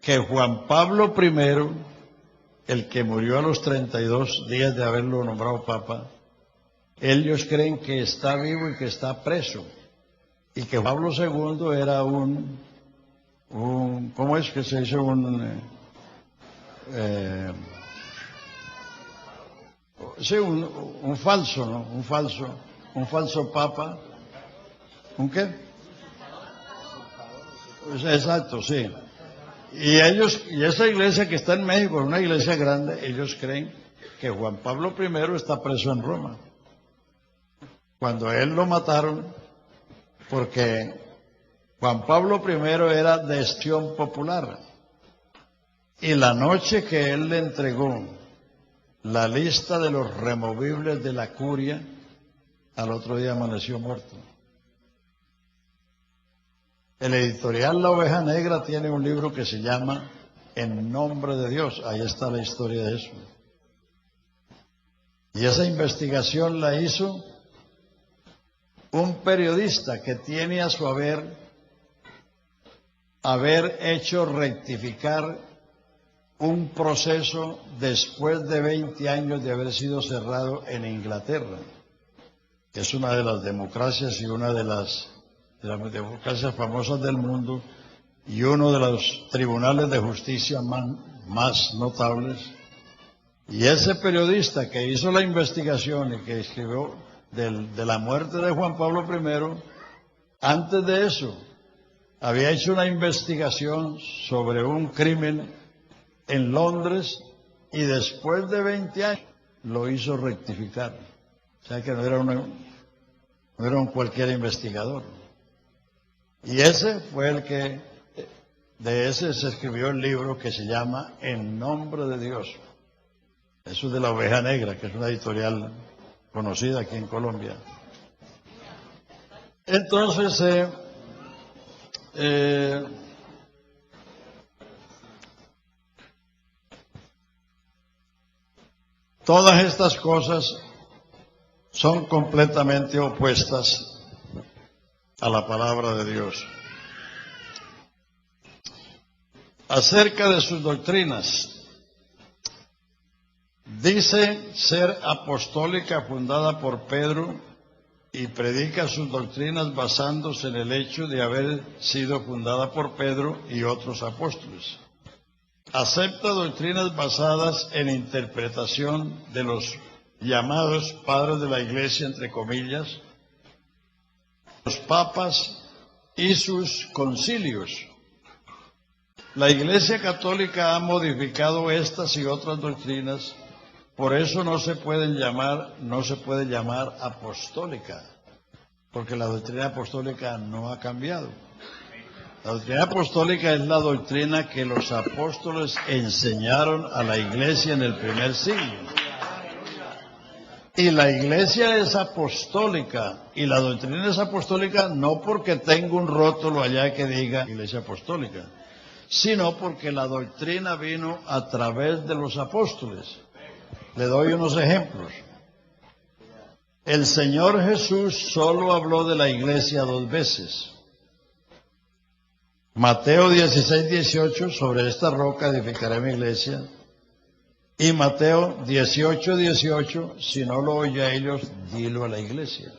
que Juan Pablo I, el que murió a los 32 días de haberlo nombrado Papa, ellos creen que está vivo y que está preso, y que Pablo II era ¿cómo es que se dice? Sí, un falso, ¿no? Un falso papa. ¿Un qué? Pues exacto, sí. Y esa iglesia que está en México, es una iglesia grande, ellos creen que Juan Pablo I está preso en Roma. Cuando él lo mataron, porque Juan Pablo I era de Estión Popular, y la noche que él le entregó la lista de los removibles de la curia, al otro día amaneció muerto. El editorial La Oveja Negra tiene un libro que se llama En Nombre de Dios. Ahí está la historia de eso. Y esa investigación la hizo un periodista que tiene a su haber hecho rectificar un proceso después de 20 años de haber sido cerrado en Inglaterra, que es una de las democracias y una de las democracias famosas del mundo y uno de los tribunales de justicia más notables. Y ese periodista que hizo la investigación y que escribió de la muerte de Juan Pablo I, antes de eso había hecho una investigación sobre un crimen en Londres, y después de 20 años lo hizo rectificar. O sea que no era un cualquier investigador. Y ese fue el que, de ese se escribió el libro que se llama En Nombre de Dios. Eso es de La Oveja Negra, que es una editorial conocida aquí en Colombia. Entonces, todas estas cosas son completamente opuestas a la palabra de Dios. Acerca de sus doctrinas, dice ser apostólica, fundada por Pedro y predica sus doctrinas basándose en el hecho de haber sido fundada por Pedro y otros apóstoles. Acepta doctrinas basadas en interpretación de los llamados padres de la Iglesia, entre comillas, los papas y sus concilios. La Iglesia Católica ha modificado estas y otras doctrinas, por eso no se puede llamar apostólica, porque la doctrina apostólica no ha cambiado. La doctrina apostólica es la doctrina que los apóstoles enseñaron a la Iglesia en el primer siglo. Y la Iglesia es apostólica, y la doctrina es apostólica no porque tenga un rótulo allá que diga Iglesia Apostólica, sino porque la doctrina vino a través de los apóstoles. Le doy unos ejemplos. El Señor Jesús solo habló de la Iglesia 2 veces. Mateo 16:18, sobre esta roca edificaré mi iglesia. Y Mateo 18:18, si no lo oye a ellos, dilo a la iglesia.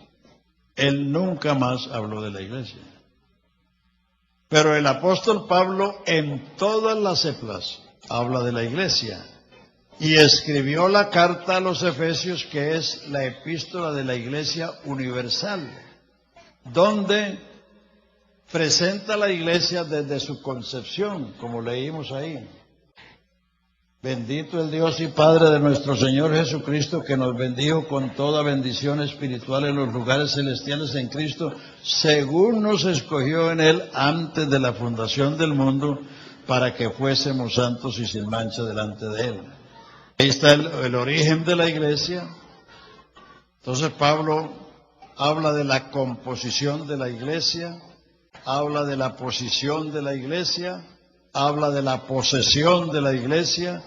Él nunca más habló de la iglesia. Pero el apóstol Pablo en todas las eplas habla de la iglesia. Y escribió la carta a los Efesios, que es la epístola de la iglesia universal, donde presenta la iglesia desde su concepción, como leímos ahí. Bendito el Dios y Padre de nuestro Señor Jesucristo, que nos bendijo con toda bendición espiritual en los lugares celestiales en Cristo, según nos escogió en Él antes de la fundación del mundo, para que fuésemos santos y sin mancha delante de Él. Ahí está el origen de la iglesia. Entonces Pablo habla de la composición de la iglesia, habla de la posición de la iglesia, habla de la posesión de la iglesia,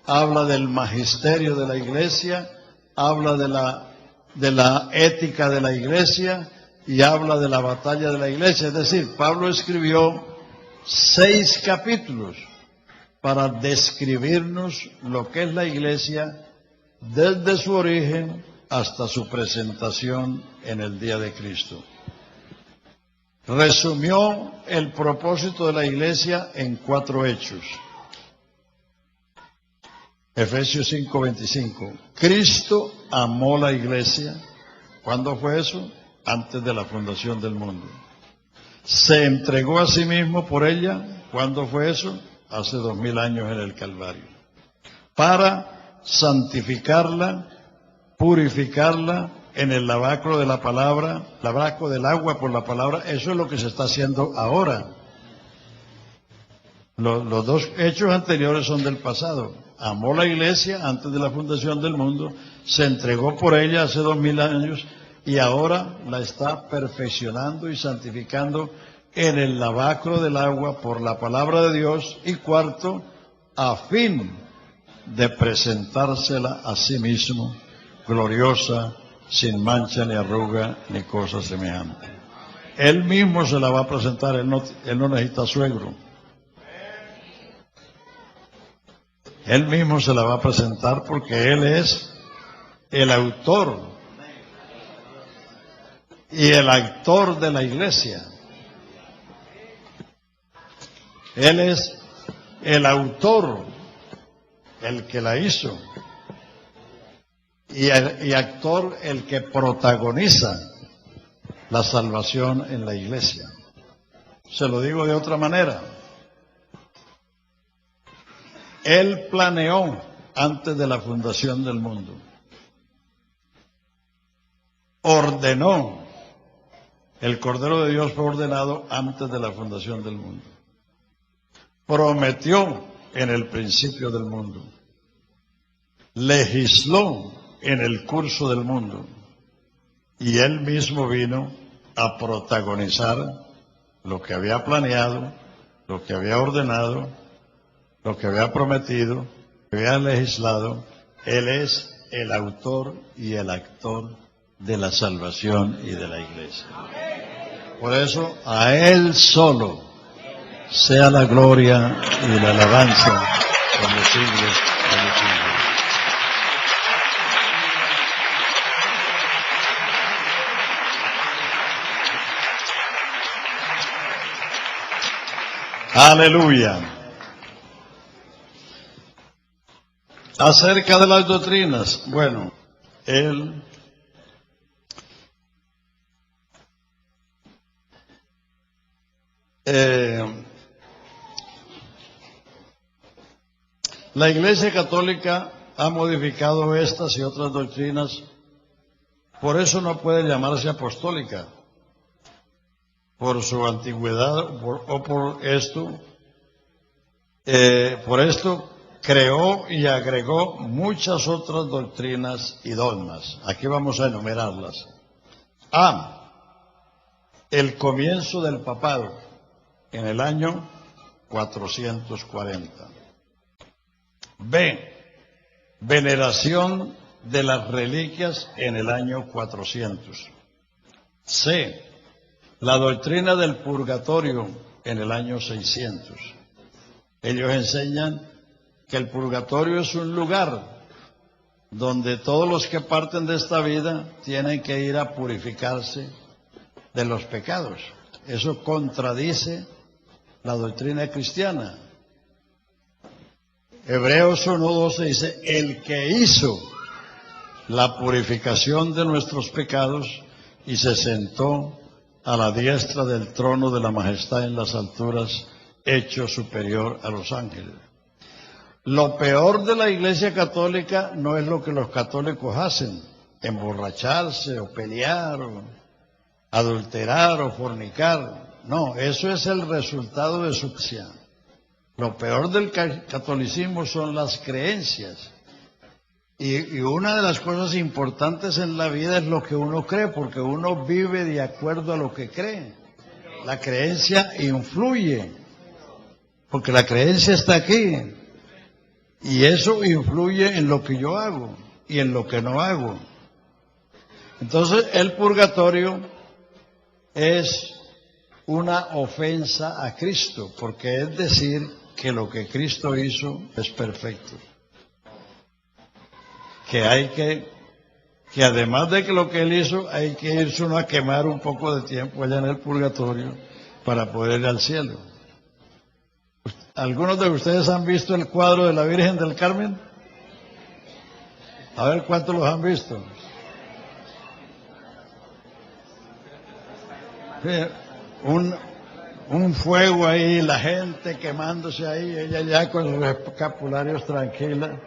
habla del magisterio de la iglesia, habla de la ética de la iglesia y habla de la batalla de la iglesia. Es decir, Pablo escribió 6 capítulos para describirnos lo que es la iglesia desde su origen hasta su presentación en el día de Cristo. Resumió el propósito de la iglesia en 4 hechos. Efesios 5:25. Cristo amó la iglesia. ¿Cuándo fue eso? Antes de la fundación del mundo. Se entregó a sí mismo por ella. ¿Cuándo fue eso? Hace 2000 años en el Calvario. Para santificarla, purificarla en el lavacro de la palabra, lavacro del agua por la palabra. Eso es lo que se está haciendo ahora. Los 2 hechos anteriores son del pasado. Amó la iglesia antes de la fundación del mundo, se entregó por ella hace 2000 años y ahora la está perfeccionando y santificando en el lavacro del agua por la palabra de Dios. Y 4, a fin de presentársela a sí mismo, gloriosa, sin mancha ni arruga ni cosa semejante. Él mismo se la va a presentar, él no necesita suegro. Él mismo se la va a presentar porque Él es el autor y el actor de la iglesia. Él es el autor, el que la hizo, y actor, el que protagoniza la salvación en la iglesia. Se lo digo de otra manera. Él planeó antes de la fundación del mundo. Ordenó. El Cordero de Dios fue ordenado antes de la fundación del mundo. Prometió en el principio del mundo. Legisló en el curso del mundo. Y Él mismo vino a protagonizar lo que había planeado, lo que había ordenado, lo que había prometido, lo que había legislado. Él es el autor y el actor de la salvación y de la iglesia. Por eso, a Él solo sea la gloria y la alabanza por los siglos de los siglos. Aleluya. Acerca de las doctrinas, bueno, la Iglesia Católica ha modificado estas y otras doctrinas, por eso no puede llamarse apostólica, por su antigüedad o por esto creó y agregó muchas otras doctrinas y dogmas. Aquí vamos a enumerarlas. A. El comienzo del papado en el año 440. B. Veneración de las reliquias en el año 400. C. La doctrina del purgatorio en el año 600. Ellos enseñan que el purgatorio es un lugar donde todos los que parten de esta vida tienen que ir a purificarse de los pecados. Eso contradice la doctrina cristiana. Hebreos 1:12 dice, el que hizo la purificación de nuestros pecados y se sentó a la diestra del trono de la majestad en las alturas, hecho superior a los ángeles. Lo peor de la Iglesia Católica no es lo que los católicos hacen, emborracharse o pelear o adulterar o fornicar. No, eso es el resultado de su iglesia. Lo peor del catolicismo son las creencias. Y una de las cosas importantes en la vida es lo que uno cree, porque uno vive de acuerdo a lo que cree. La creencia influye, porque la creencia está aquí. Y eso influye en lo que yo hago y en lo que no hago. Entonces, el purgatorio es una ofensa a Cristo, porque es decir que lo que Cristo hizo es perfecto. Que además de que lo que Él hizo, hay que irse uno a quemar un poco de tiempo allá en el purgatorio para poder ir al cielo. ¿Algunos de ustedes han visto el cuadro de la Virgen del Carmen? A ver cuántos los han visto. Un fuego ahí, la gente quemándose ahí, ella ya con los escapularios tranquila,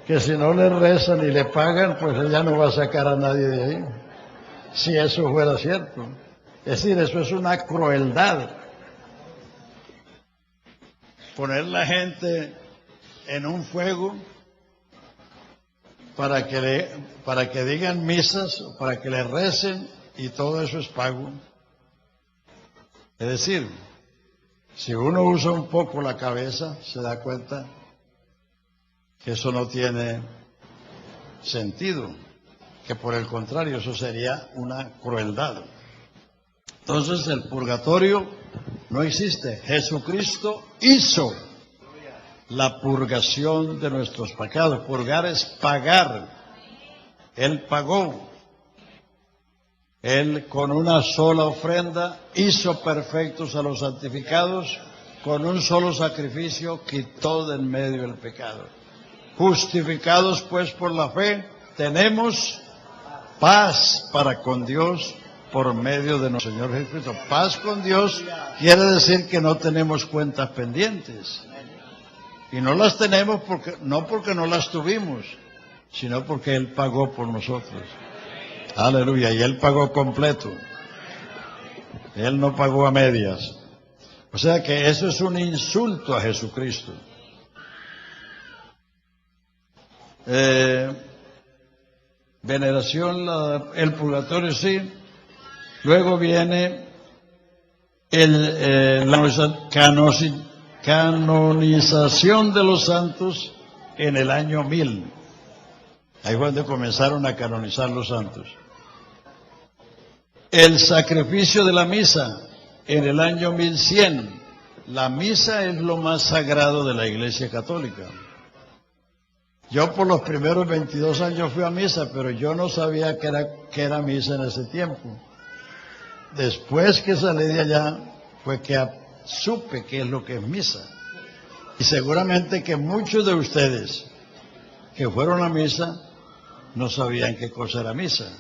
que si no le rezan y le pagan, pues ella no va a sacar a nadie de ahí, si eso fuera cierto. Es decir, eso es una crueldad. Poner la gente en un fuego para que digan misas, para que le recen, y todo eso es pago. Es decir, si uno usa un poco la cabeza, se da cuenta que eso no tiene sentido, que por el contrario, eso sería una crueldad. Entonces, el purgatorio no existe. Jesucristo hizo la purgación de nuestros pecados. Purgar es pagar. Él pagó. Él con una sola ofrenda hizo perfectos a los santificados, con un solo sacrificio quitó de en medio el pecado. Justificados pues por la fe, tenemos paz para con Dios por medio de nuestro Señor Jesucristo. Paz con Dios quiere decir que no tenemos cuentas pendientes. Y no las tenemos no porque no las tuvimos, sino porque Él pagó por nosotros. Aleluya, y Él pagó completo. Él no pagó a medias. O sea que eso es un insulto a Jesucristo. Veneración, el purgatorio sí. Luego viene la canonización de los santos en el año 1000. Ahí fue donde comenzaron a canonizar los santos. El sacrificio de la misa en el año 1100. La misa es lo más sagrado de la Iglesia Católica. Yo por los primeros 22 años fui a misa, pero yo no sabía que era misa en ese tiempo. Después que salí de allá, fue que supe qué es lo que es misa. Y seguramente que muchos de ustedes que fueron a misa no sabían qué cosa era misa.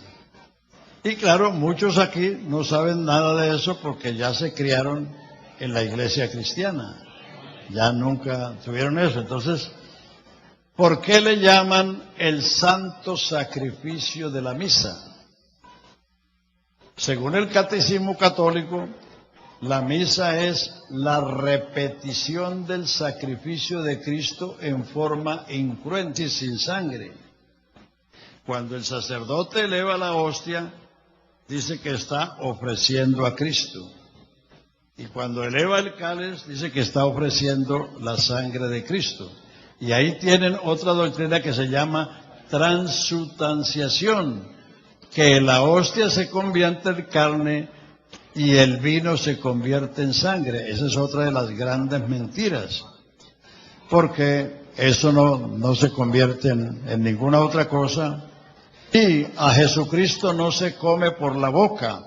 Y claro, muchos aquí no saben nada de eso porque ya se criaron en la iglesia cristiana. Ya nunca tuvieron eso. Entonces, ¿por qué le llaman el santo sacrificio de la misa? Según el Catecismo Católico, la misa es la repetición del sacrificio de Cristo en forma incruenta y sin sangre. Cuando el sacerdote eleva la hostia, dice que está ofreciendo a Cristo. Y cuando eleva el cáliz, dice que está ofreciendo la sangre de Cristo. Y ahí tienen otra doctrina que se llama transubstanciación, que la hostia se convierte en carne y el vino se convierte en sangre. Esa es otra de las grandes mentiras, porque eso no se convierte en ninguna otra cosa. Y a Jesucristo no se come por la boca,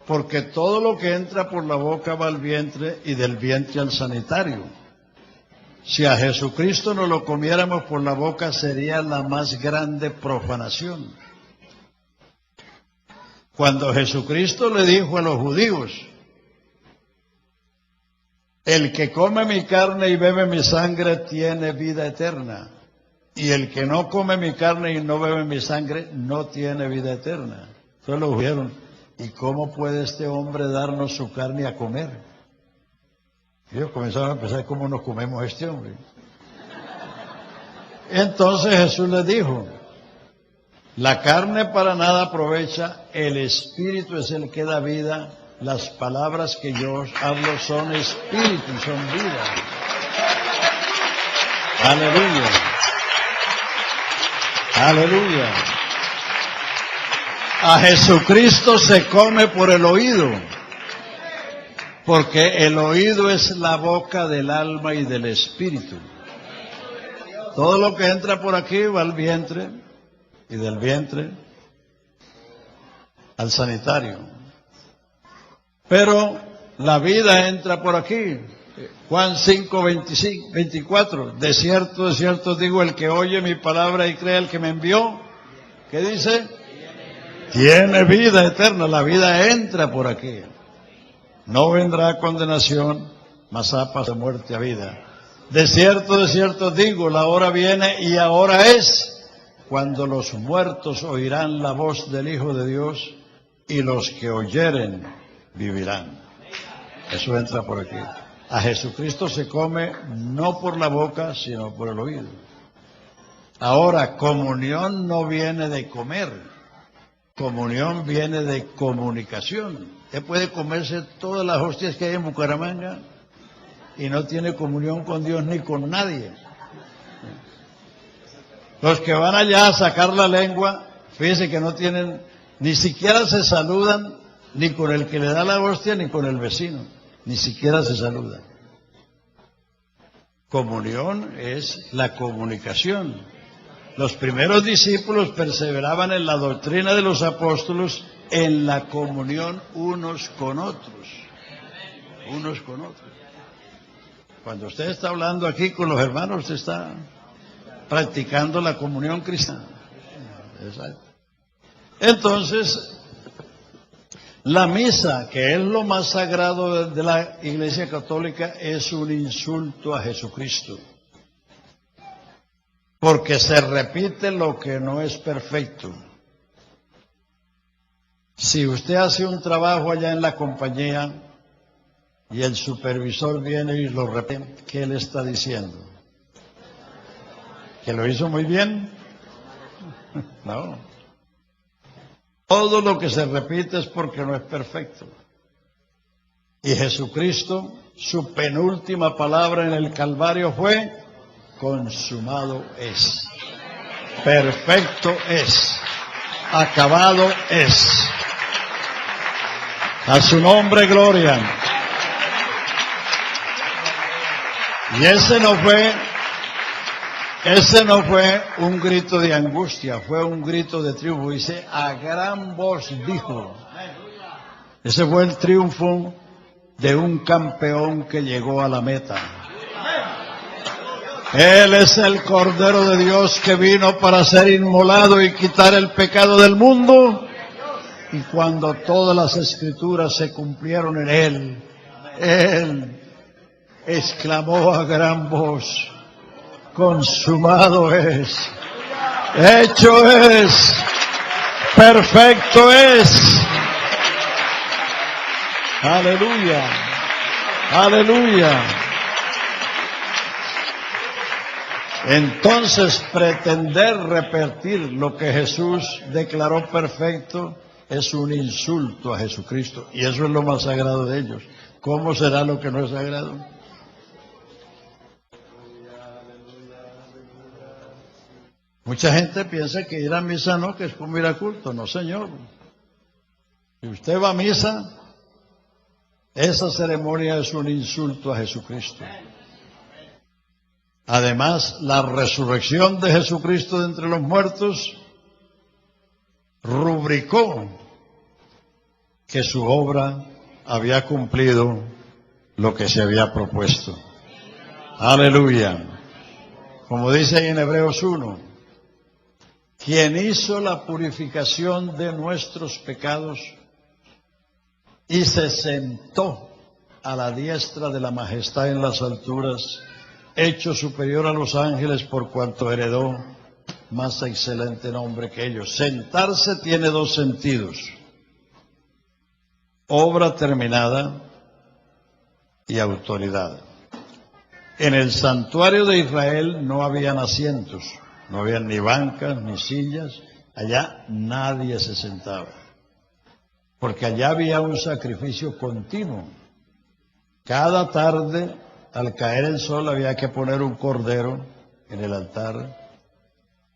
porque todo lo que entra por la boca va al vientre y del vientre al sanitario. Si a Jesucristo no lo comiéramos por la boca sería la más grande profanación. Cuando Jesucristo le dijo a los judíos, el que come mi carne y bebe mi sangre tiene vida eterna, y el que no come mi carne y no bebe mi sangre no tiene vida eterna. Entonces lo dijeron, ¿y cómo puede este hombre darnos su carne a comer? Y ellos comenzaron a pensar cómo nos comemos este hombre. Entonces Jesús les dijo, la carne para nada aprovecha, el espíritu es el que da vida, las palabras que yo os hablo son espíritu, son vida. Aleluya. Aleluya. A Jesucristo se come por el oído, porque el oído es la boca del alma y del espíritu. Todo lo que entra por aquí va al vientre, y del vientre al sanitario. Pero la vida entra por aquí. Juan 5:24. De cierto os digo, el que oye mi palabra y cree al que me envió, ¿qué dice? Tiene vida eterna. La vida entra por aquí. No vendrá condenación, mas ha pasado de muerte a vida. De cierto os digo, la hora viene y ahora es, cuando los muertos oirán la voz del Hijo de Dios, y los que oyeren vivirán. Eso entra por aquí. A Jesucristo se come no por la boca, sino por el oído. Ahora, comunión no viene de comer. Comunión viene de comunicación. Usted puede comerse todas las hostias que hay en Bucaramanga y no tiene comunión con Dios ni con nadie. Los que van allá a sacar la lengua, fíjense que no tienen, ni siquiera se saludan, ni con el que le da la hostia, ni con el vecino, ni siquiera se saludan. Comunión es la comunicación. Los primeros discípulos perseveraban en la doctrina de los apóstoles, en la comunión unos con otros. Unos con otros. Cuando usted está hablando aquí con los hermanos, usted está practicando la comunión cristiana. Exacto. Entonces, la misa, que es lo más sagrado de la Iglesia Católica, es un insulto a Jesucristo. Porque se repite lo que no es perfecto. Si usted hace un trabajo allá en la compañía y el supervisor viene y lo repite, ¿qué le está diciendo? ¿Que lo hizo muy bien? No. Todo lo que se repite es porque no es perfecto. Y Jesucristo, su penúltima palabra en el Calvario fue: consumado es. Perfecto es. Acabado es. A su nombre gloria. Y ese no fue un grito de angustia, fue un grito de triunfo. Dice, a gran voz dijo. Ese fue el triunfo de un campeón que llegó a la meta. Él es el Cordero de Dios que vino para ser inmolado y quitar el pecado del mundo. Y cuando todas las escrituras se cumplieron en Él exclamó a gran voz: consumado es, hecho es, perfecto es. Aleluya, aleluya. Entonces, pretender repetir lo que Jesús declaró perfecto es un insulto a Jesucristo, y eso es lo más sagrado de ellos. ¿Cómo será lo que no es sagrado? Mucha gente piensa que ir a misa no, que es como ir a culto. No, señor. Si usted va a misa, esa ceremonia es un insulto a Jesucristo. Además, la resurrección de Jesucristo de entre los muertos rubricó que su obra había cumplido lo que se había propuesto. Aleluya. Como dice en Hebreos 1, quien hizo la purificación de nuestros pecados y se sentó a la diestra de la majestad en las alturas, hecho superior a los ángeles por cuanto heredó más excelente nombre que ellos. Sentarse tiene dos sentidos: obra terminada y autoridad. En el santuario de Israel no habían asientos, no habían ni bancas ni sillas, allá nadie se sentaba, porque allá había un sacrificio continuo. Cada tarde, al caer el sol, había que poner un cordero en el altar,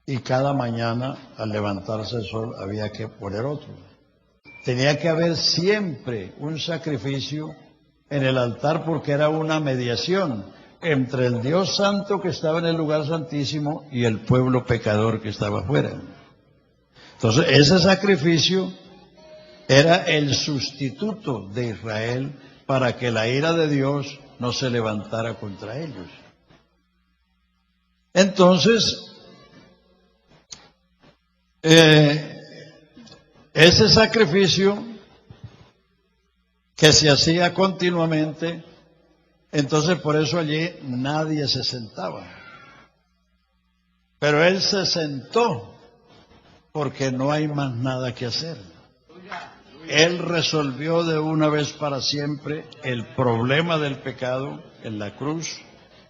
y cada mañana, al levantarse el sol, había que poner otro. Tenía que haber siempre un sacrificio en el altar, porque era una mediación entre el Dios Santo que estaba en el lugar santísimo y el pueblo pecador que estaba afuera. Entonces, ese sacrificio era el sustituto de Israel para que la ira de Dios no se levantara contra ellos. Entonces, ese sacrificio que se hacía continuamente, entonces por eso allí nadie se sentaba. Pero él se sentó porque no hay más nada que hacer. Él resolvió de una vez para siempre el problema del pecado en la cruz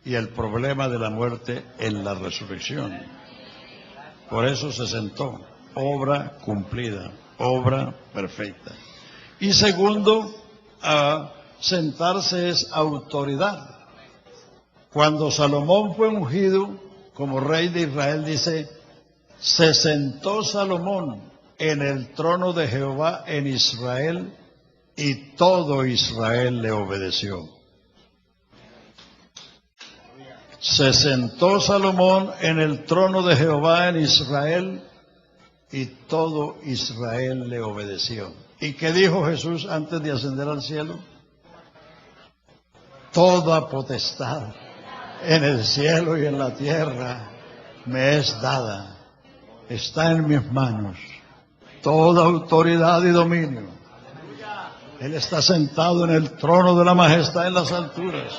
y el problema de la muerte en la resurrección. Por eso se sentó. Obra cumplida, obra perfecta. Y segundo, sentarse es autoridad. Cuando Salomón fue ungido como rey de Israel, dice: se sentó Salomón en el trono de Jehová en Israel, y todo Israel le obedeció. Se sentó Salomón en el trono de Jehová en Israel, y todo Israel le obedeció. ¿Y qué dijo Jesús antes de ascender al cielo? Toda potestad en el cielo y en la tierra me es dada. Está en mis manos toda autoridad y dominio. Él está sentado en el trono de la majestad en las alturas,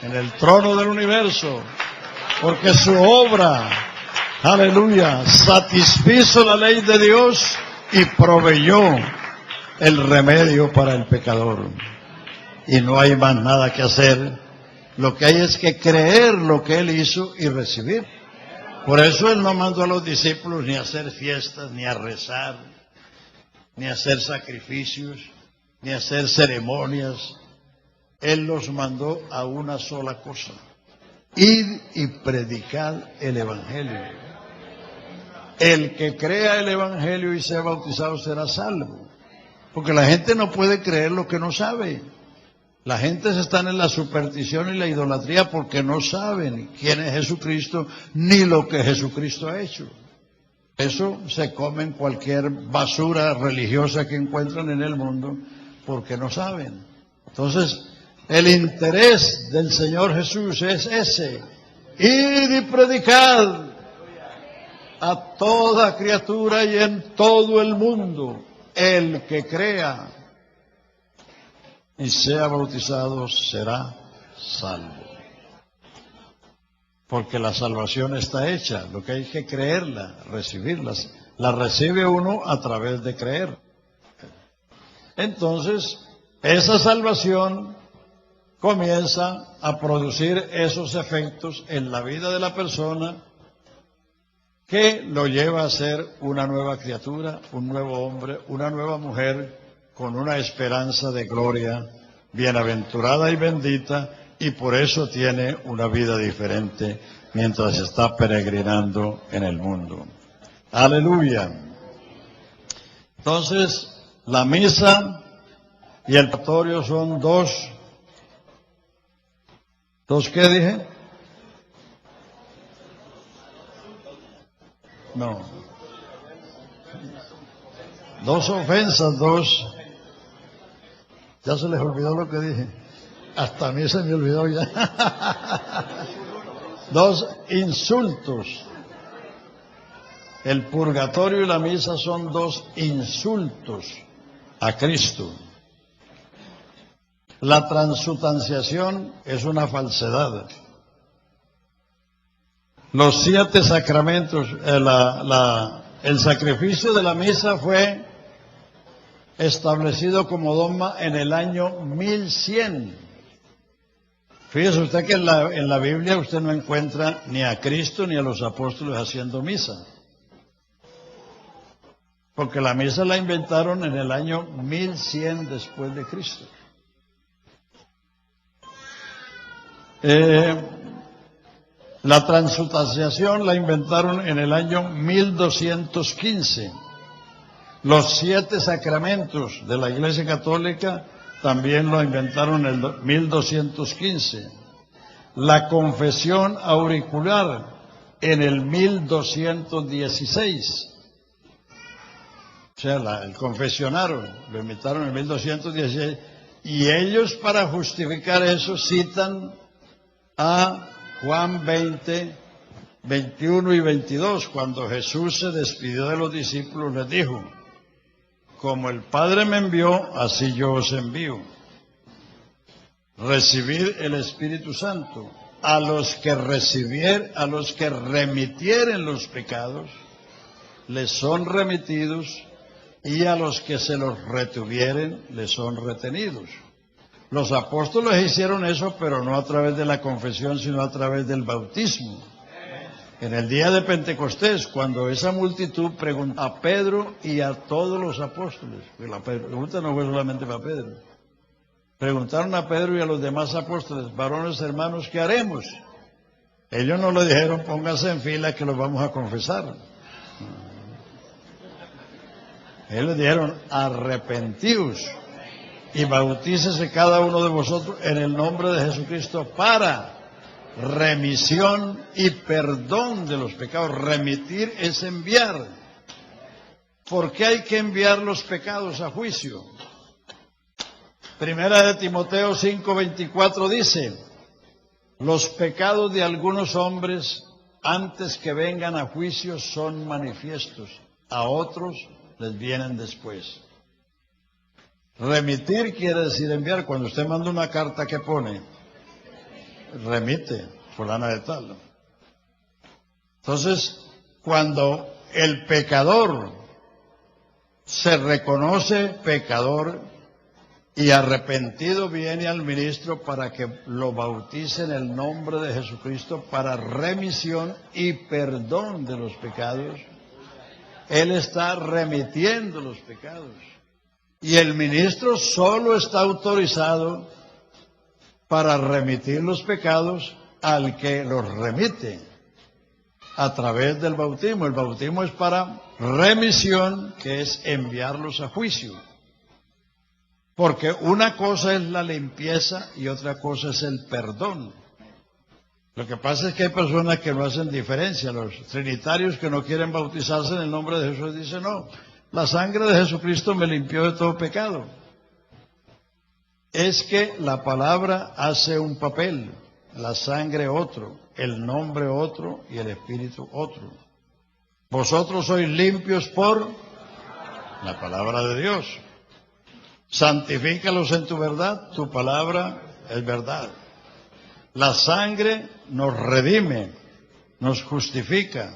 en el trono del universo, porque su obra, aleluya, satisfizo la ley de Dios y proveyó el remedio para el pecador. Y no hay más nada que hacer. Lo que hay es que creer lo que Él hizo y recibir. Por eso Él no mandó a los discípulos ni a hacer fiestas, ni a rezar, ni a hacer sacrificios, ni a hacer ceremonias. Él los mandó a una sola cosa: id y predicad el Evangelio. El que crea el Evangelio y sea bautizado será salvo. Porque la gente no puede creer lo que no sabe. La gente se está en la superstición y la idolatría porque no saben quién es Jesucristo ni lo que Jesucristo ha hecho. Eso se comen cualquier basura religiosa que encuentran en el mundo porque no saben. Entonces, el interés del Señor Jesús es ese: id y predicad a toda criatura y en todo el mundo. El que crea y sea bautizado será salvo. Porque la salvación está hecha, lo que hay que creerla, recibirla. La recibe uno a través de creer. Entonces, esa salvación comienza a producir esos efectos en la vida de la persona que lo lleva a ser una nueva criatura, un nuevo hombre, una nueva mujer, con una esperanza de gloria, bienaventurada y bendita, y por eso tiene una vida diferente mientras está peregrinando en el mundo. Aleluya. Entonces, la misa y el purgatorio son dos. ¿Qué dije? No. Dos ofensas, dos. Ya se les olvidó lo que dije. Hasta a mí se me olvidó ya. Dos insultos. El purgatorio y la misa son dos insultos a Cristo. La transubstanciación es una falsedad. Los 7 sacramentos, el sacrificio de la misa fue establecido como dogma en el año 1100. Fíjese usted que en la Biblia usted no encuentra ni a Cristo ni a los apóstoles haciendo misa. Porque la misa la inventaron en el año 1100 después de Cristo. La transubstanciación la inventaron en el año 1215. Los 7 sacramentos de la Iglesia Católica también lo inventaron en el 1215. La confesión auricular en el 1216. O sea, el confesionario lo inventaron en el 1216. Y ellos, para justificar eso, citan a Juan 20, 21 y 22, cuando Jesús se despidió de los discípulos, les dijo: como el Padre me envió, así yo os envío. Recibid el Espíritu Santo. A los que remitieren los pecados, les son remitidos, y a los que se los retuvieren, les son retenidos. Los apóstoles hicieron eso, pero no a través de la confesión, sino a través del bautismo. En el día de Pentecostés, cuando esa multitud preguntó a Pedro y a todos los apóstoles, porque la pregunta no fue solamente para Pedro, preguntaron a Pedro y a los demás apóstoles: varones hermanos, ¿qué haremos? Ellos no le dijeron: pónganse en fila que los vamos a confesar. Ellos les dijeron: arrepentíos y bautícese cada uno de vosotros en el nombre de Jesucristo para remisión y perdón de los pecados. Remitir es enviar. ¿Por qué hay que enviar los pecados a juicio? Primera de Timoteo 5:24 dice: los pecados de algunos hombres antes que vengan a juicio son manifiestos, a otros les vienen después. Remitir quiere decir enviar. Cuando usted manda una carta, ¿qué pone? Remite, fulana de tal. Entonces, cuando el pecador se reconoce pecador y arrepentido, viene al ministro para que lo bautice en el nombre de Jesucristo para remisión y perdón de los pecados. Él está remitiendo los pecados. Y el ministro solo está autorizado para remitir los pecados al que los remite a través del bautismo. El bautismo es para remisión, que es enviarlos a juicio. Porque una cosa es la limpieza y otra cosa es el perdón. Lo que pasa es que hay personas que no hacen diferencia. Los trinitarios que no quieren bautizarse en el nombre de Jesús dicen: no, la sangre de Jesucristo me limpió de todo pecado. es que la palabra hace un papel, la sangre otro, el nombre otro y el espíritu otro. Vosotros sois limpios por la palabra de Dios. Santifícalos en tu verdad, tu palabra es verdad. La sangre nos redime, nos justifica,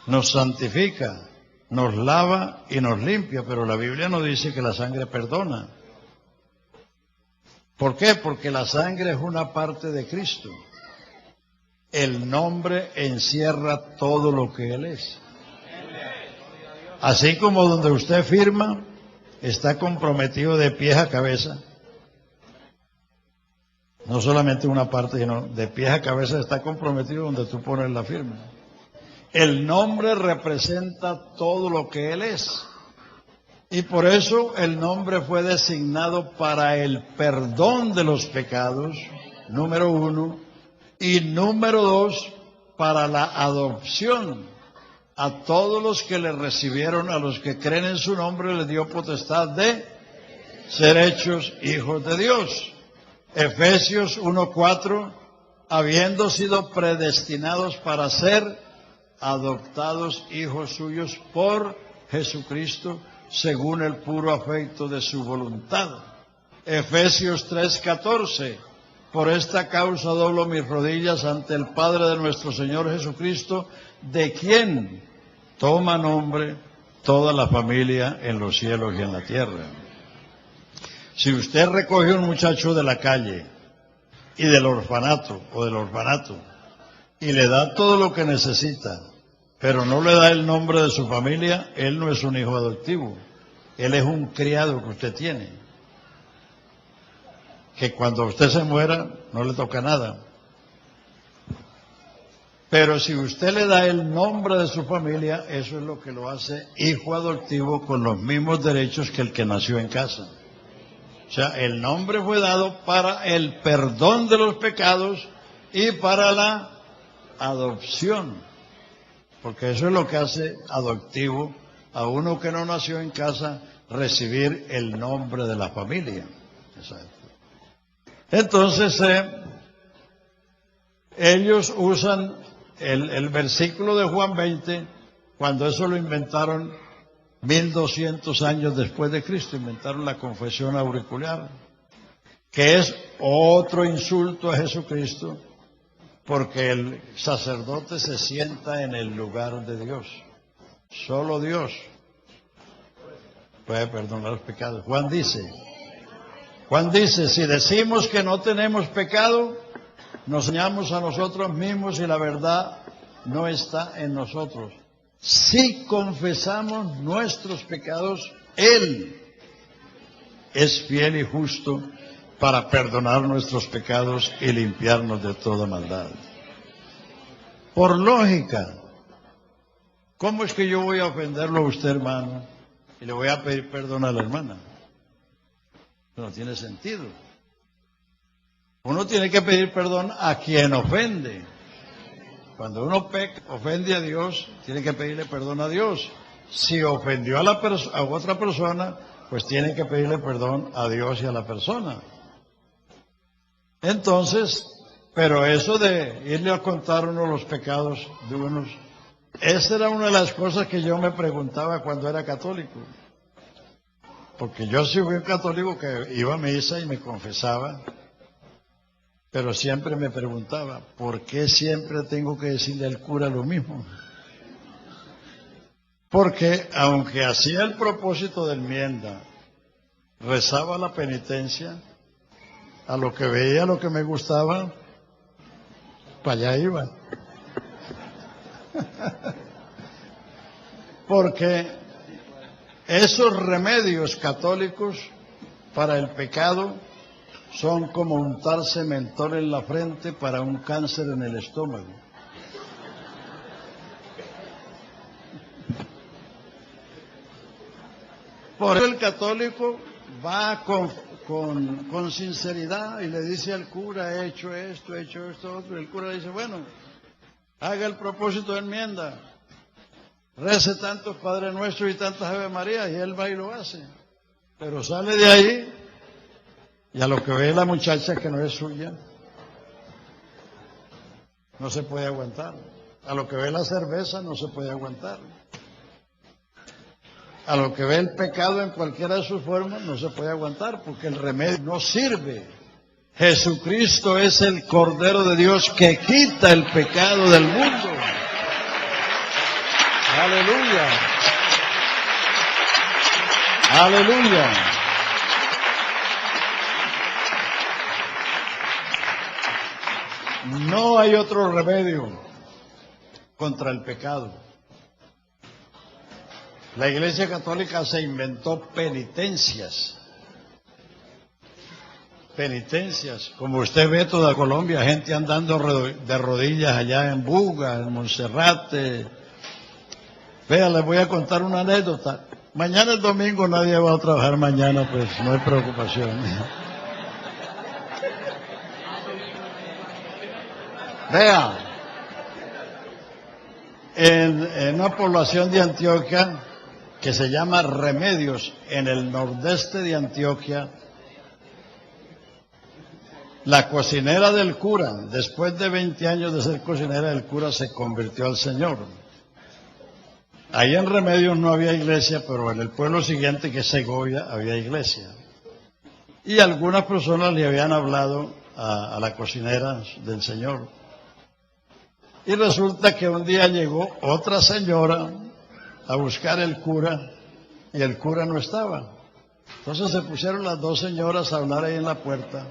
nos santifica, nos lava y nos limpia, pero la Biblia nos dice que la sangre perdona. ¿Por qué? Porque la sangre es una parte de Cristo. El nombre encierra todo lo que Él es. Así como donde usted firma, está comprometido de pies a cabeza. No solamente una parte, sino de pies a cabeza está comprometido donde tú pones la firma. El nombre representa todo lo que Él es. Y por eso el nombre fue designado para el perdón de los pecados, número 1, y número 2, para la adopción. A todos los que le recibieron, a los que creen en su nombre, les dio potestad de ser hechos hijos de Dios. Efesios 1:4, habiendo sido predestinados para ser adoptados hijos suyos por Jesucristo, según el puro afecto de su voluntad. Efesios 3:14, por esta causa doblo mis rodillas ante el Padre de nuestro Señor Jesucristo, de quien toma nombre toda la familia en los cielos y en la tierra. Si usted recoge un muchacho de la calle y del orfanato y le da todo lo que necesita, pero no le da el nombre de su familia, él no es un hijo adoptivo. Él es un criado que usted tiene. Que cuando usted se muera, no le toca nada. Pero si usted le da el nombre de su familia, eso es lo que lo hace hijo adoptivo con los mismos derechos que el que nació en casa. O sea, el nombre fue dado para el perdón de los pecados y para la adopción. Porque eso es lo que hace adoptivo a uno que no nació en casa, recibir el nombre de la familia. Exacto. Entonces, ellos usan el versículo de Juan 20, cuando eso lo inventaron 1200 años después de Cristo, inventaron la confesión auricular, que es otro insulto a Jesucristo, porque el sacerdote se sienta en el lugar de Dios. Solo Dios puede perdonar los pecados. Juan dice, si decimos que no tenemos pecado, nos engañamos a nosotros mismos y la verdad no está en nosotros. Si confesamos nuestros pecados, Él es fiel y justo para perdonar nuestros pecados y limpiarnos de toda maldad. Por lógica, ¿cómo es que yo voy a ofenderlo a usted, hermano, y le voy a pedir perdón a la hermana? No tiene sentido. Uno tiene que pedir perdón a quien ofende. Cuando uno ofende a Dios, tiene que pedirle perdón a Dios. Si ofendió a otra persona, pues tiene que pedirle perdón a Dios y a la persona. Entonces, pero eso de irle a contar uno los pecados de unos, esa era una de las cosas que yo me preguntaba cuando era católico. Porque yo sí fui un católico que iba a misa y me confesaba, pero siempre me preguntaba, ¿por qué siempre tengo que decirle al cura lo mismo? Porque aunque hacía el propósito de enmienda, rezaba la penitencia, a lo que veía, lo que me gustaba, para allá iba. Porque esos remedios católicos para el pecado son como untarse mentol en la frente para un cáncer en el estómago. Por eso el católico va con sinceridad y le dice al cura, he hecho esto, otro. Y el cura le dice, bueno, haga el propósito de enmienda, rece tantos Padre Nuestro y tantas Ave María, y él va y lo hace. Pero sale de ahí Y a lo que ve la muchacha que no es suya, no se puede aguantar. A lo que ve la cerveza, no se puede aguantar. A lo que ve el pecado en cualquiera de sus formas, no se puede aguantar, porque el remedio no sirve. Jesucristo es el Cordero de Dios que quita el pecado del mundo. Aleluya. Aleluya. No hay otro remedio contra el pecado. La Iglesia Católica se inventó penitencias. Penitencias. Como usted ve toda Colombia, gente andando de rodillas allá en Buga, en Monserrate. Vea, les voy a contar una anécdota. Mañana es domingo, nadie va a trabajar mañana, pues no hay preocupación. Vea, en una población de Antioquia que se llama Remedios, en el nordeste de Antioquia, la cocinera del cura, después de 20 años de ser cocinera del cura, se convirtió al Señor. Ahí en Remedios no había iglesia, pero en el pueblo siguiente, que es Segovia, había iglesia. Y algunas personas le habían hablado a la cocinera del Señor. Y resulta que un día llegó otra señora a buscar el cura y el cura no estaba. Entonces se pusieron las dos señoras a hablar ahí en la puerta.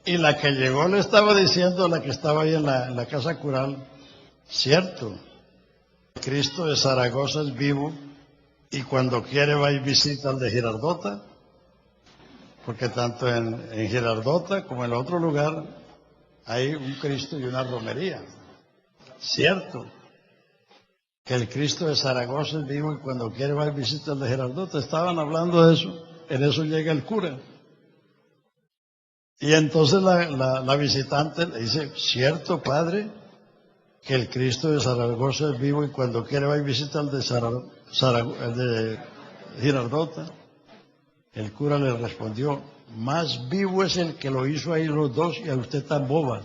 Y la que llegó le estaba diciendo a la que estaba ahí en la casa cural, cierto, Cristo de Zaragoza es vivo y cuando quiere va y visita al de Girardota, porque tanto en Girardota como en el otro lugar hay un Cristo y una romería. Cierto, que el Cristo de Zaragoza es vivo y cuando quiere va y visita al de Girardota. Estaban hablando de eso, en eso llega el cura. Y entonces la visitante le dice, cierto, padre, que el Cristo de Zaragoza es vivo y cuando quiere va y visita al de Girardota. El cura le respondió, más vivo es el que lo hizo ahí los dos y a usted tan boba.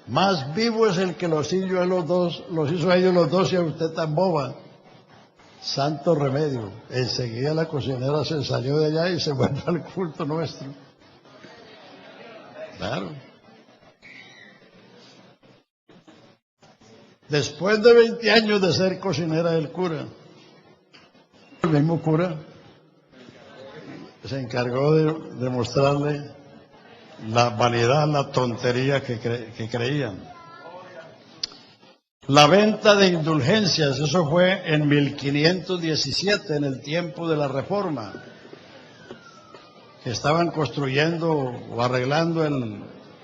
Más vivo es el que los hizo a ellos los dos y a usted tan boba. Santo remedio. Enseguida la cocinera se salió de allá y se fue al culto nuestro. Claro. Después de 20 años de ser cocinera del cura, el mismo cura se encargó de mostrarle la vanidad, la tontería que creían. La venta de indulgencias, eso fue en 1517, en el tiempo de la Reforma, que estaban construyendo o arreglando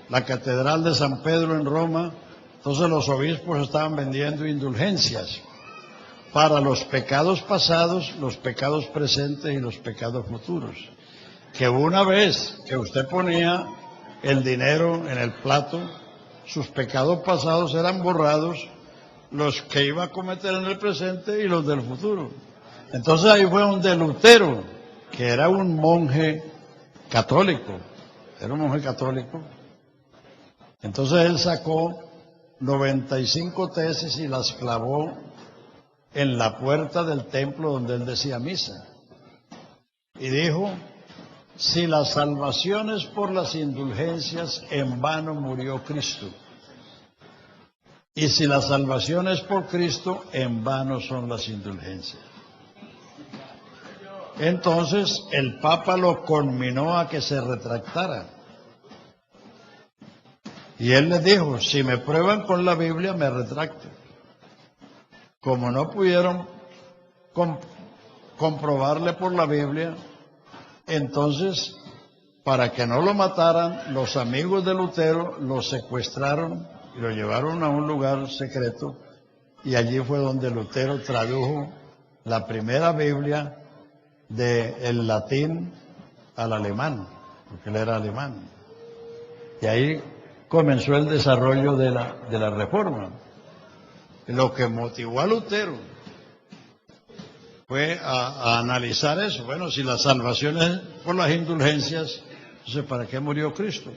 la Catedral de San Pedro en Roma. Entonces los obispos estaban vendiendo indulgencias para los pecados pasados, los pecados presentes y los pecados futuros. Que una vez que usted ponía el dinero en el plato, sus pecados pasados eran borrados, los que iba a cometer en el presente y los del futuro. Entonces ahí fue donde Lutero, que era un monje católico, entonces él sacó 95 tesis y las clavó en la puerta del templo donde él decía misa. Y dijo, si la salvación es por las indulgencias, en vano murió Cristo. Y si la salvación es por Cristo, en vano son las indulgencias. Entonces el Papa lo conminó a que se retractara. Y él les dijo, si me prueban con la Biblia, me retracto. Como no pudieron comprobarle por la Biblia, entonces, para que no lo mataran, los amigos de Lutero lo secuestraron y lo llevaron a un lugar secreto, y allí fue donde Lutero tradujo la primera Biblia del latín al alemán, porque él era alemán. Y ahí comenzó el desarrollo de la Reforma. Lo que motivó a Lutero fue a analizar eso. Bueno, si la salvación es por las indulgencias, entonces ¿para qué murió Cristo?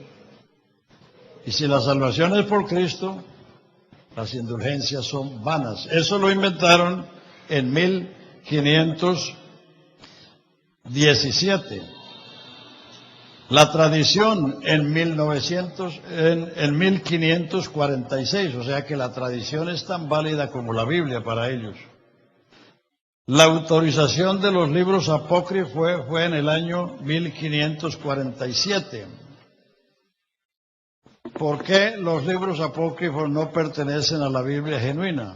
Y si la salvación es por Cristo, las indulgencias son vanas. Eso lo inventaron en 1517. La tradición en 1546, o sea que la tradición es tan válida como la Biblia para ellos. La autorización de los libros apócrifos fue en el año 1547. ¿Por qué los libros apócrifos no pertenecen a la Biblia genuina?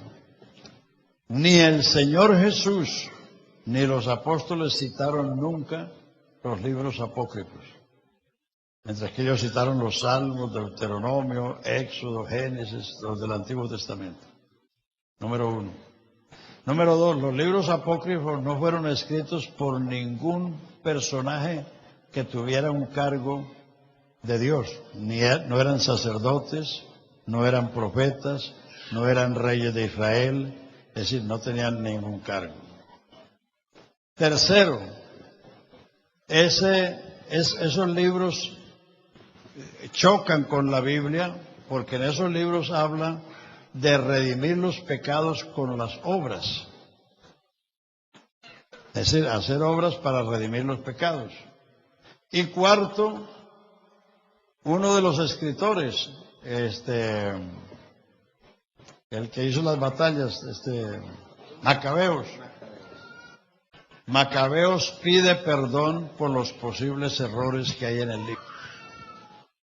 Ni el Señor Jesús ni los apóstoles citaron nunca los libros apócrifos. Mientras que ellos citaron los Salmos, Deuteronomio, Éxodo, Génesis, los del Antiguo Testamento. Número 1. Número 2, los libros apócrifos no fueron escritos por ningún personaje que tuviera un cargo de Dios. No eran sacerdotes, no eran profetas, no eran reyes de Israel, es decir, no tenían ningún cargo. Tercero, esos libros chocan con la Biblia porque en esos libros habla de redimir los pecados con las obras. Es decir, hacer obras para redimir los pecados. Y cuarto, uno de los escritores, el que hizo las batallas, Macabeos pide perdón por los posibles errores que hay en el libro.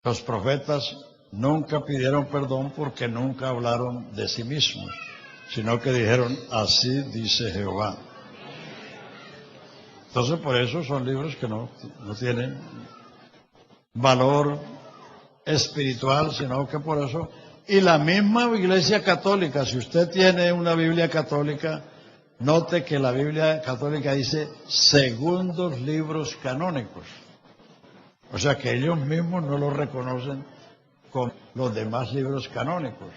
Los profetas nunca pidieron perdón porque nunca hablaron de sí mismos, sino que dijeron, así dice Jehová. Entonces, por eso son libros que no tienen valor espiritual, sino que por eso. Y la misma Iglesia Católica, si usted tiene una Biblia católica, note que la Biblia católica dice segundos libros canónicos. O sea que ellos mismos no los reconocen con los demás libros canónicos.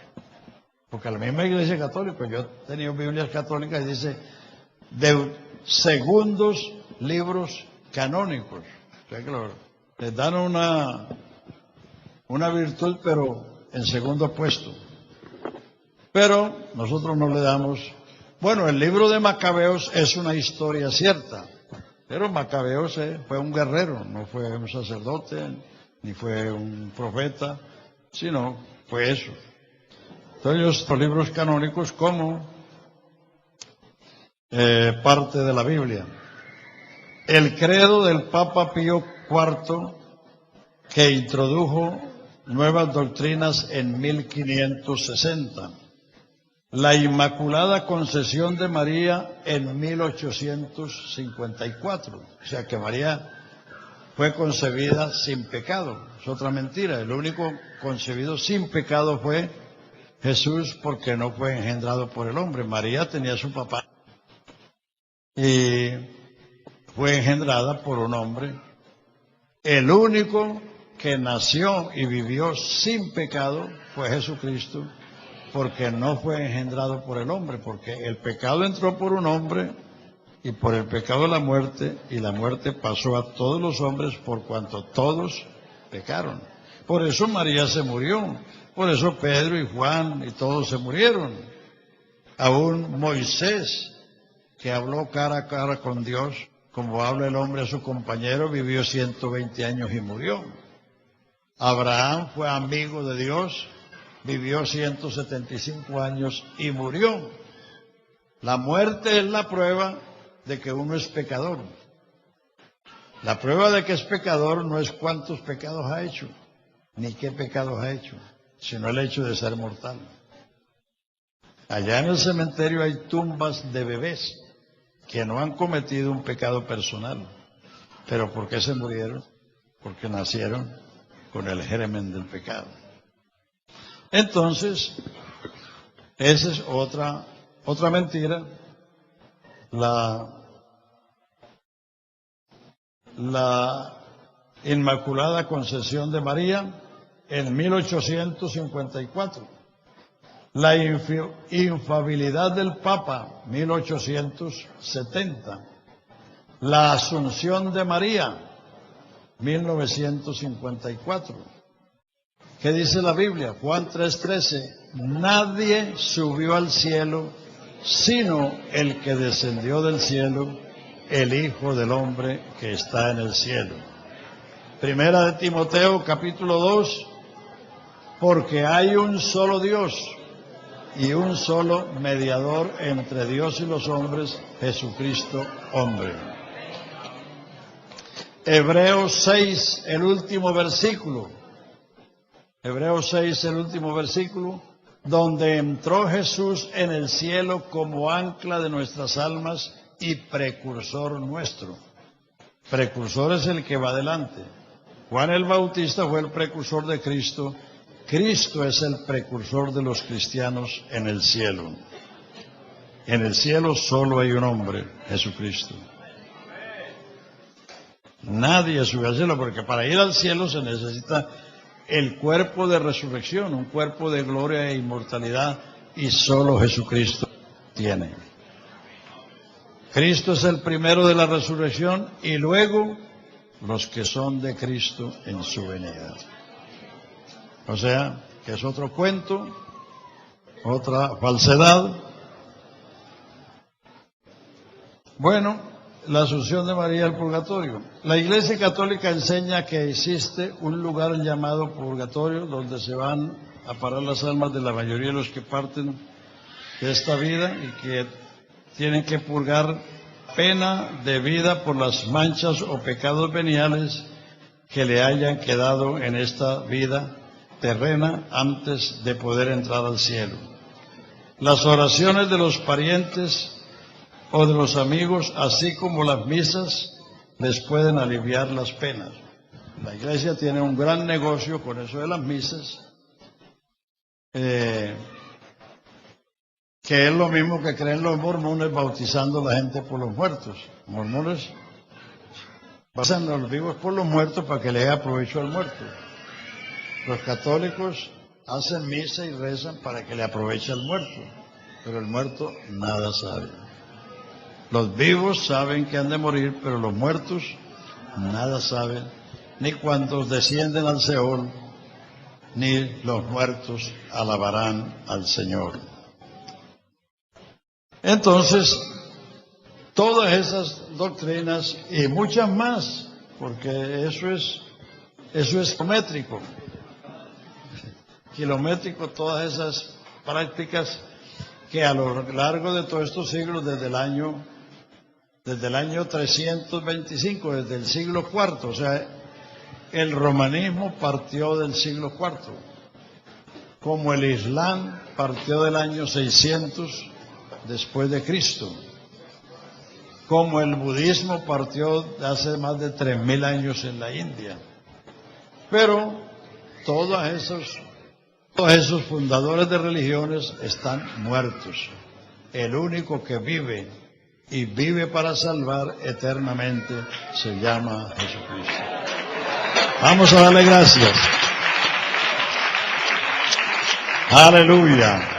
Porque la misma Iglesia Católica, yo he tenido Biblias católicas y dice de segundos libros canónicos. O sea que les dan una virtud, pero en segundo puesto. Pero nosotros no le damos. Bueno, el libro de Macabeos es una historia cierta, pero Macabeos fue un guerrero, no fue un sacerdote, ni fue un profeta, sino fue eso. Entonces, los libros canónicos como parte de la Biblia. El credo del Papa Pío IV, que introdujo nuevas doctrinas en 1560. La Inmaculada Concepción de María en 1854. O sea que María fue concebida sin pecado. Es otra mentira. El único concebido sin pecado fue Jesús, porque no fue engendrado por el hombre. María tenía su papá y fue engendrada por un hombre. El único que nació y vivió sin pecado fue Jesucristo, porque no fue engendrado por el hombre, porque el pecado entró por un hombre y por el pecado la muerte, y la muerte pasó a todos los hombres por cuanto todos pecaron. Por eso María se murió, por eso Pedro y Juan y todos se murieron. Aún Moisés, que habló cara a cara con Dios, como habla el hombre a su compañero, vivió 120 años y murió. Abraham fue amigo de Dios, vivió 175 años y murió. La muerte es la prueba de que uno es pecador. La prueba de que es pecador no es cuántos pecados ha hecho, ni qué pecados ha hecho, sino el hecho de ser mortal. Allá en el cementerio hay tumbas de bebés que no han cometido un pecado personal. ¿Pero por qué se murieron? Porque nacieron con el germen del pecado. Entonces, esa es otra mentira. La Inmaculada Concepción de María en 1854. La infalibilidad del Papa, 1870. La Asunción de María, 1954. ¿Qué dice la Biblia? Juan 3:13. Nadie subió al cielo sino el que descendió del cielo, el Hijo del Hombre que está en el cielo. Primera de Timoteo, capítulo 2. Porque hay un solo Dios y un solo mediador entre Dios y los hombres, Jesucristo, hombre. Hebreos 6, el último versículo. Hebreos 6, el último versículo, donde entró Jesús en el cielo como ancla de nuestras almas y precursor nuestro. Precursor es el que va adelante. Juan el Bautista fue el precursor de Cristo. Cristo es el precursor de los cristianos en el cielo. En el cielo solo hay un hombre, Jesucristo. Nadie sube al cielo, porque para ir al cielo se necesita el cuerpo de resurrección, un cuerpo de gloria e inmortalidad, y solo Jesucristo tiene. Cristo es el primero de la resurrección y luego los que son de Cristo en su venida. O sea, que es otro cuento, otra falsedad. Bueno, la Asunción de María al purgatorio. La Iglesia Católica enseña que existe un lugar llamado purgatorio donde se van a parar las almas de la mayoría de los que parten de esta vida y que tienen que purgar pena de vida por las manchas o pecados veniales que le hayan quedado en esta vida terrena antes de poder entrar al cielo. Las oraciones de los parientes o de los amigos, así como las misas, les pueden aliviar las penas. La Iglesia tiene un gran negocio con eso de las misas, que es lo mismo que creen los mormones bautizando a la gente por los muertos. Los mormones bautizan a los vivos por los muertos para que le haga provecho al muerto. Los católicos hacen misa y rezan para que le aproveche al muerto, pero el muerto nada sabe. Los vivos saben que han de morir, pero los muertos nada saben, ni cuando descienden al Seol, ni los muertos alabarán al Señor. Entonces, todas esas doctrinas y muchas más, porque eso es kilométrico. Kilométrico, todas esas prácticas que a lo largo de todos estos siglos, desde el año 325, desde el siglo IV, o sea, el romanismo partió del siglo IV, como el Islam partió del año 600 después de Cristo, como el budismo partió de hace más de 3000 años en la India. Pero todos esos fundadores de religiones están muertos. El único que vive y vive para salvar eternamente se llama Jesucristo. Vamos a darle gracias. Aleluya.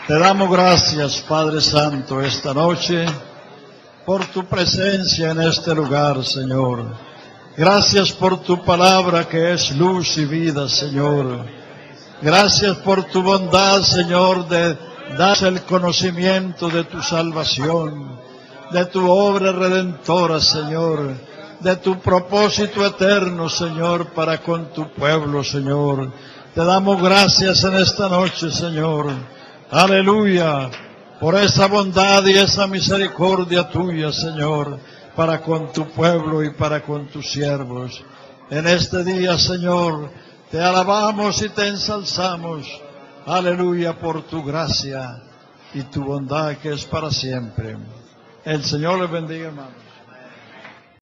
Te damos gracias, Padre Santo, esta noche por tu presencia en este lugar, Señor. Gracias por tu palabra que es luz y vida, Señor. Gracias por tu bondad, Señor, de dar el conocimiento de tu salvación, de tu obra redentora, Señor, de tu propósito eterno, Señor, para con tu pueblo, Señor. Te damos gracias en esta noche, Señor. Aleluya, por esa bondad y esa misericordia tuya, Señor, para con tu pueblo y para con tus siervos. En este día, Señor, te alabamos y te ensalzamos. Aleluya, por tu gracia y tu bondad que es para siempre. El Señor les bendiga, hermanos.